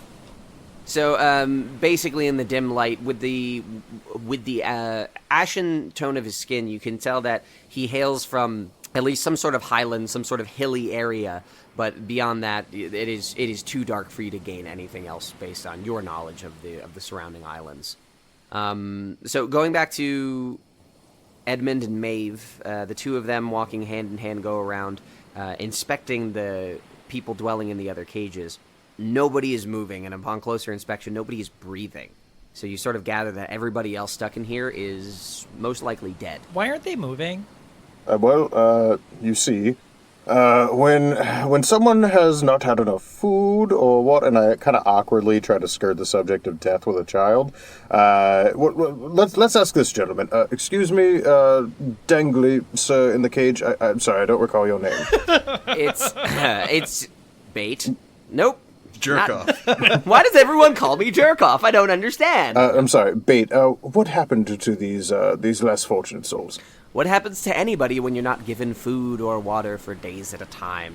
S3: So basically, in the dim light, with the ashen tone of his skin, you can tell that he hails from at least some sort of highland, some sort of hilly area. But beyond that, it is too dark for you to gain anything else based on your knowledge of the surrounding islands. So going back to Edmund and Maeve, the two of them walking hand in hand go around inspecting the people dwelling in the other cages. Nobody is moving, and upon closer inspection, nobody is breathing.
S10: So you sort of gather that everybody else stuck in here is most likely dead.
S9: Why aren't they moving?
S11: You see, when someone has not had enough food or what, and I kind of awkwardly try to skirt the subject of death with a child, let's ask this gentleman. Excuse me, dangly sir in the cage. I'm sorry, I don't recall your name.
S10: It's Bait. Nope.
S8: Jerk-off.
S10: Why does everyone call me Jerk-off? I don't understand.
S11: I'm sorry, Bait. What happened to these less fortunate souls?
S10: What happens to anybody when you're not given food or water for days at a time?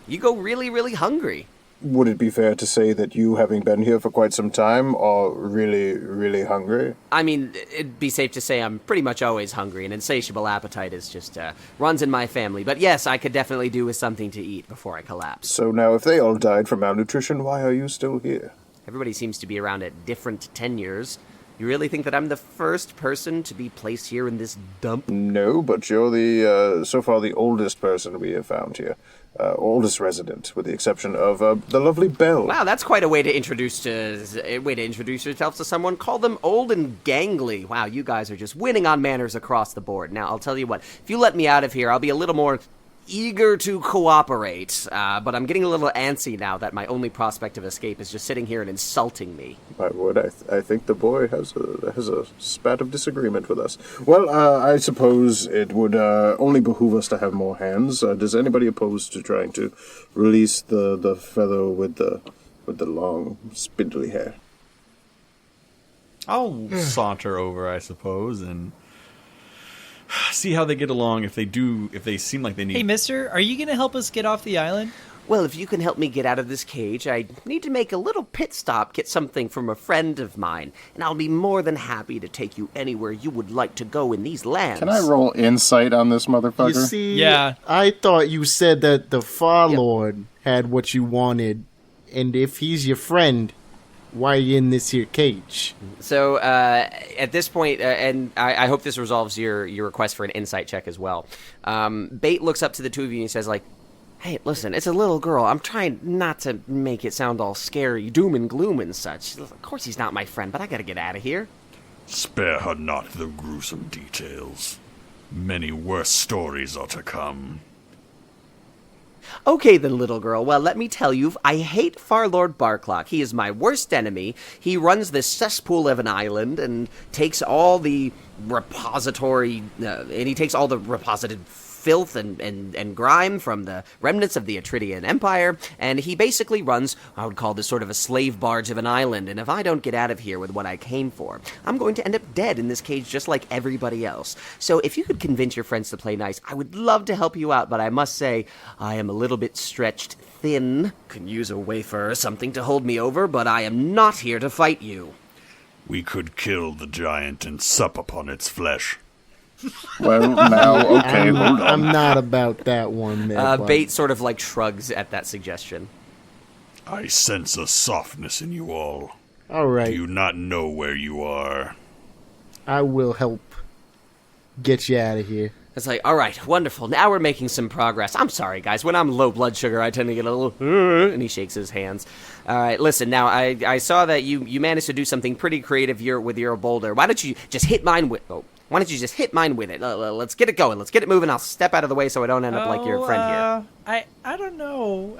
S10: You go really, really hungry.
S11: Would it be fair to say that you, having been here for quite some time, are really, really hungry?
S10: I mean, it'd be safe to say I'm pretty much always hungry. An insatiable appetite is just runs in my family. But yes, I could definitely do with something to eat before I collapse.
S11: So now, if they all died from malnutrition, why are you still here?
S10: Everybody seems to be around at different tenures. You really think that I'm the first person to be placed here in this dump?
S11: No, but you're so far the oldest person we have found here. Oldest resident, with the exception of the lovely Belle.
S10: Wow, that's quite a way to introduce yourself to someone. Call them old and gangly. Wow, you guys are just winning on manners across the board. Now, I'll tell you what, if you let me out of here, I'll be a little more eager to cooperate, but I'm getting a little antsy now that my only prospect of escape is just sitting here and insulting me.
S11: My word, I think the boy has a spat of disagreement with us. Well, I suppose it would only behoove us to have more hands. Does anybody oppose to trying to release the fellow with the long, spindly hair?
S2: I'll saunter over, I suppose, and see how they get along. If they seem like they need...
S9: Hey, mister, are you going to help us get off the island?
S10: Well, if you can help me get out of this cage, I need to make a little pit stop, get something from a friend of mine, and I'll be more than happy to take you anywhere you would like to go in these lands.
S5: Can I roll insight on this motherfucker?
S6: You see,
S9: Yeah.
S6: I thought you said that the Far Lord had what you wanted, and if he's your friend, why are you in this here cage?
S10: So, at this point, and I hope this resolves your request for an insight check as well. Bait looks up to the two of you and he says, like, hey, listen, it's a little girl. I'm trying not to make it sound all scary, doom and gloom and such. Of course he's not my friend, but I gotta get out of here.
S8: Spare her not the gruesome details. Many worse stories are to come.
S10: Okay then, little girl. Well, let me tell you, I hate Farlord Barclock. He is my worst enemy. He runs this cesspool of an island and takes all the repository filth and grime from the remnants of the Atridian Empire, and he basically runs, I would call this sort of a slave barge of an island, and if I don't get out of here with what I came for, I'm going to end up dead in this cage just like everybody else. So if you could convince your friends to play nice, I would love to help you out, but I must say, I am a little bit stretched thin. Can use a wafer or something to hold me over, but I am not here to fight you.
S8: We could kill the giant and sup upon its flesh.
S5: Well, now, okay, hold on.
S6: I'm not about that one.
S10: Bait sort of like shrugs at that suggestion.
S8: I sense a softness in you all.
S6: All right.
S8: Do you not know where you are?
S6: I will help get you out of here.
S10: It's like, all right, wonderful. Now we're making some progress. I'm sorry, guys. When I'm low blood sugar, I tend to get a little... and he shakes his hands. All right, listen, now, I saw that you managed to do something pretty creative here with your boulder. Why don't you just hit mine with... Oh, why don't you just hit mine with it? Let's get it going. Let's get it moving. I'll step out of the way so I don't end up like your friend here.
S9: I don't know.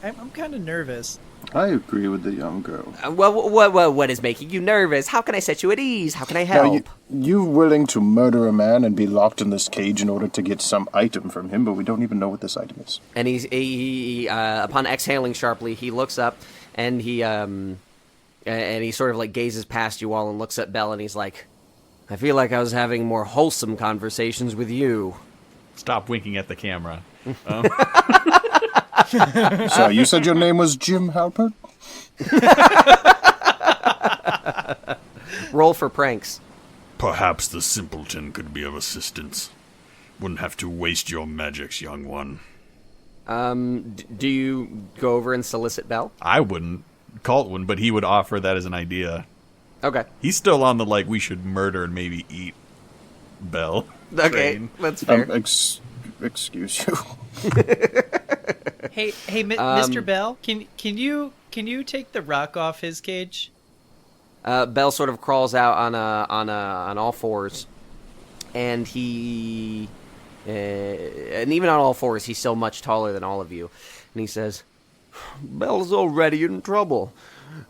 S9: I'm kind of nervous.
S5: I agree with the young girl.
S10: What is making you nervous? How can I set you at ease? How can I help?
S11: Now, you willing to murder a man and be locked in this cage in order to get some item from him, but we don't even know what this item is.
S10: And he upon exhaling sharply, he looks up and he sort of like gazes past you all and looks at Belle and he's like, I feel like I was having more wholesome conversations with you.
S2: Stop winking at the camera.
S11: So you said your name was Jim Halpert?
S10: Roll for pranks.
S8: Perhaps the simpleton could be of assistance. Wouldn't have to waste your magics, young one.
S10: Do you go over and solicit Belle?
S2: I wouldn't. Colt wouldn't, but he would offer that as an idea.
S10: Okay.
S2: He's still on the, like, we should murder and maybe eat Belle.
S10: Okay,
S2: train.
S10: that's fair.
S11: Excuse you.
S9: Hey, Mr. Bell, can you take the rock off his cage?
S10: Bell sort of crawls out on all fours, and and even on all fours, he's still much taller than all of you. And he says,
S7: Bell's already in trouble.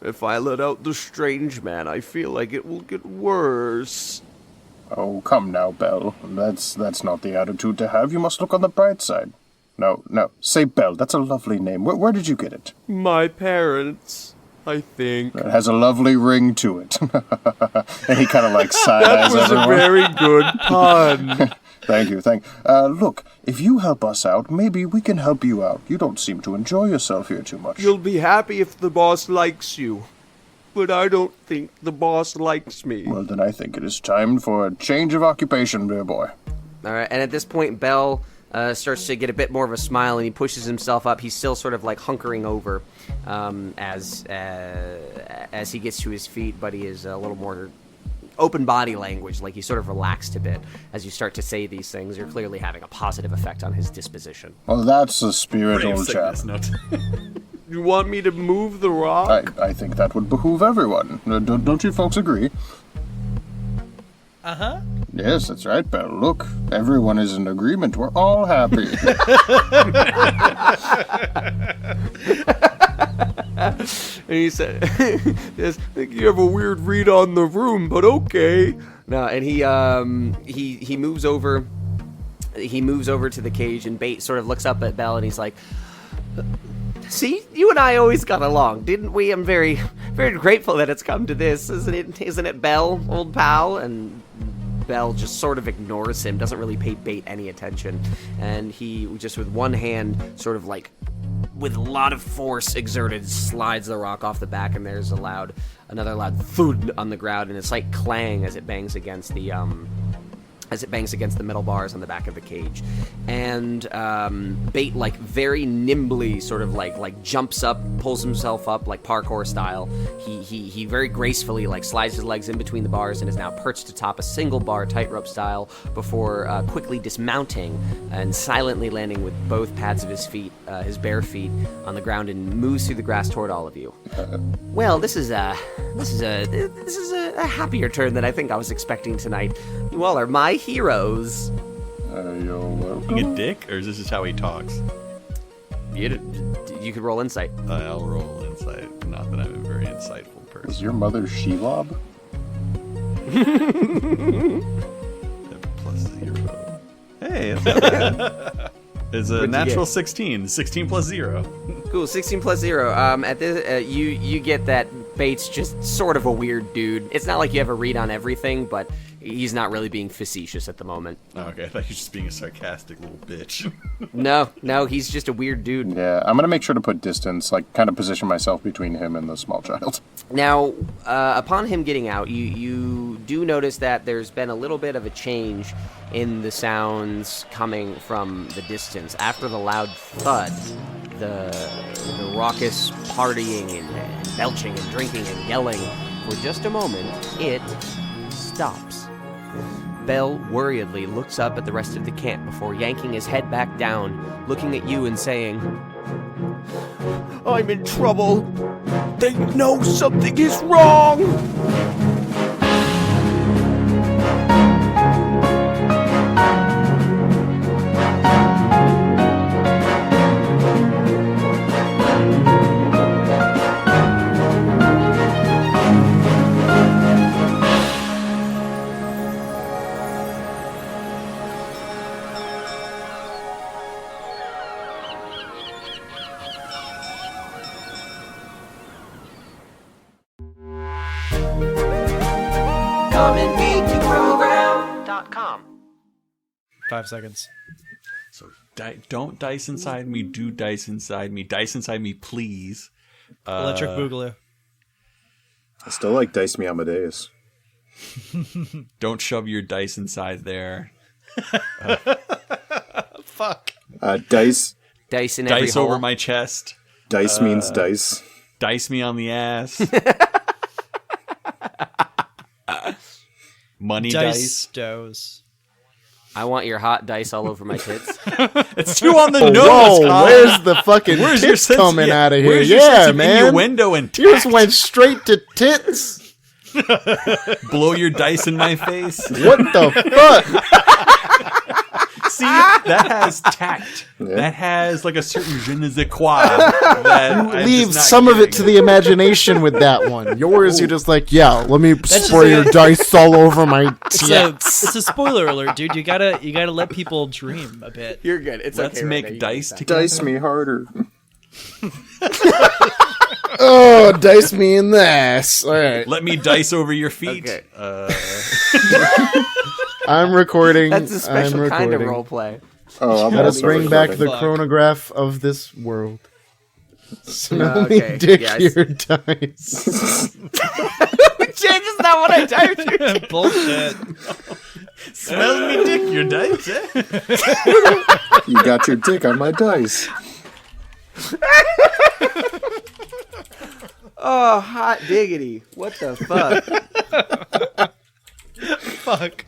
S7: If I let out the strange man, I feel like it will get worse.
S11: Oh, come now, Bell. That's not the attitude to have. You must look on the bright side. No, say Bell. That's a lovely name. Where did you get it?
S7: My parents, I think.
S11: It has a lovely ring to it. And he kind of like side-eyes
S7: That was
S11: everyone.
S7: a very good pun.
S11: Thank you. Look, if you help us out, maybe we can help you out. You don't seem to enjoy yourself here too much.
S7: You'll be happy if the boss likes you. But I don't think the boss likes me.
S11: Well, then I think it is time for a change of occupation, dear boy.
S10: all right. And at this point, Bell starts to get a bit more of a smile, and he pushes himself up. He's still sort of like hunkering over as he gets to his feet, but he is a little more open body language, like he's sort of relaxed a bit. As you start to say these things, you're clearly having a positive effect on his disposition.
S11: Well, that's the spirit,
S2: Brave
S11: old chap.
S2: sickness note.
S7: You want me to move the rock?
S11: I think that would behoove everyone. Don't you folks agree?
S9: Uh-huh.
S11: Yes, that's right, Bell. Look, everyone is in agreement. We're all happy.
S7: And he said, yes, I think you have a weird read on the room, but okay.
S10: No, and he moves over. He moves over to the cage, and Bait sort of looks up at Bell, and he's like, "See, you and I always got along, didn't we? I'm very, very grateful that it's come to this, isn't it? Isn't it, Bell, old pal?" And Bell just sort of ignores him, doesn't really pay Bait any attention, and he just with one hand, sort of like, with a lot of force exerted, slides the rock off the back, and there's another loud thud on the ground, and it's like clang as it bangs against the metal bars on the back of the cage. And Bait, like, very nimbly sort of like jumps up, pulls himself up like parkour style. He very gracefully like slides his legs in between the bars and is now perched atop a single bar tightrope style before quickly dismounting and silently landing with both pads of his feet, his bare feet, on the ground, and moves through the grass toward all of you. Well, this is a happier turn than I think I was expecting tonight. You all are my heroes.
S11: You're welcome.
S2: You a dick, or is this just how he talks?
S10: You could roll insight.
S2: I'll roll insight. Not that I'm a very insightful person.
S11: Is your mother Shelob?
S2: +0. Hey, it's not bad. It's a natural 16. 16 plus 0.
S10: Cool, 16 plus 0. At this, you get that Bates just sort of a weird dude. It's not like you have a read on everything, but he's not really being facetious at the moment.
S2: Okay, I thought you were just being a sarcastic little bitch.
S10: No, he's just a weird dude.
S11: Yeah, I'm gonna make sure to put distance, like kind of position myself between him and the small child.
S10: Now, upon him getting out, you do notice that there's been a little bit of a change in the sounds coming from the distance. After the loud thud, the raucous partying and belching and drinking and yelling, for just a moment, it stops. Bell worriedly looks up at the rest of the camp before yanking his head back down, looking at you and saying,
S7: I'm in trouble. They know something is wrong.
S10: CommonPeakProgram.com.
S4: 5 seconds.
S2: So don't dice inside me. Do dice inside me. Dice inside me, please.
S4: Electric Boogaloo.
S11: I still like Dice Me Amadeus.
S2: Don't shove your dice inside there.
S4: Fuck.
S11: Dice.
S10: Dice in every
S2: Dice
S10: hole.
S2: over my chest.
S11: Dice means dice.
S2: Dice me on the ass. Money dice.
S4: Dice.
S10: I want your hot dice all over my tits.
S2: It's two on the nose.
S6: Whoa,
S2: Colin.
S6: where's the fucking
S2: Where's your
S6: tits
S2: sense
S6: coming out of here?
S2: Where's your
S6: Yeah,
S2: sense of
S6: man.
S2: innuendo and
S6: You just
S2: tact?
S6: went straight to tits.
S2: Blow your dice in my face.
S6: What the fuck?
S2: See, that has tact. That has like a certain je ne sais quoi. That I'm
S6: Leave
S2: just not
S6: some of it
S2: getting.
S6: to the imagination with that one. Yours, you're just like, yeah, let me spray your dice all over my tits.
S9: It's a spoiler alert, dude. You gotta let people dream a bit.
S10: You're good. It's
S2: Let's
S10: okay.
S2: make
S10: right
S2: dice together.
S11: Dice me harder.
S6: Oh, dice me in the ass. All right.
S2: Let me dice over your feet.
S10: Okay.
S6: I'm recording.
S10: That's a special
S6: I'm
S10: kind of
S6: recording.
S10: role play.
S11: Oh, I'm
S6: Let us
S11: also
S6: bring back the
S11: recording.
S6: chronograph of this world. Smell
S10: Okay,
S6: me dick
S10: yes.
S6: your dice.
S10: Changes not what I typed. you.
S9: Bullshit.
S2: Smell me dick your dice, eh?
S11: You got your dick on my dice.
S10: Oh, hot diggity. What the fuck?
S9: Fuck.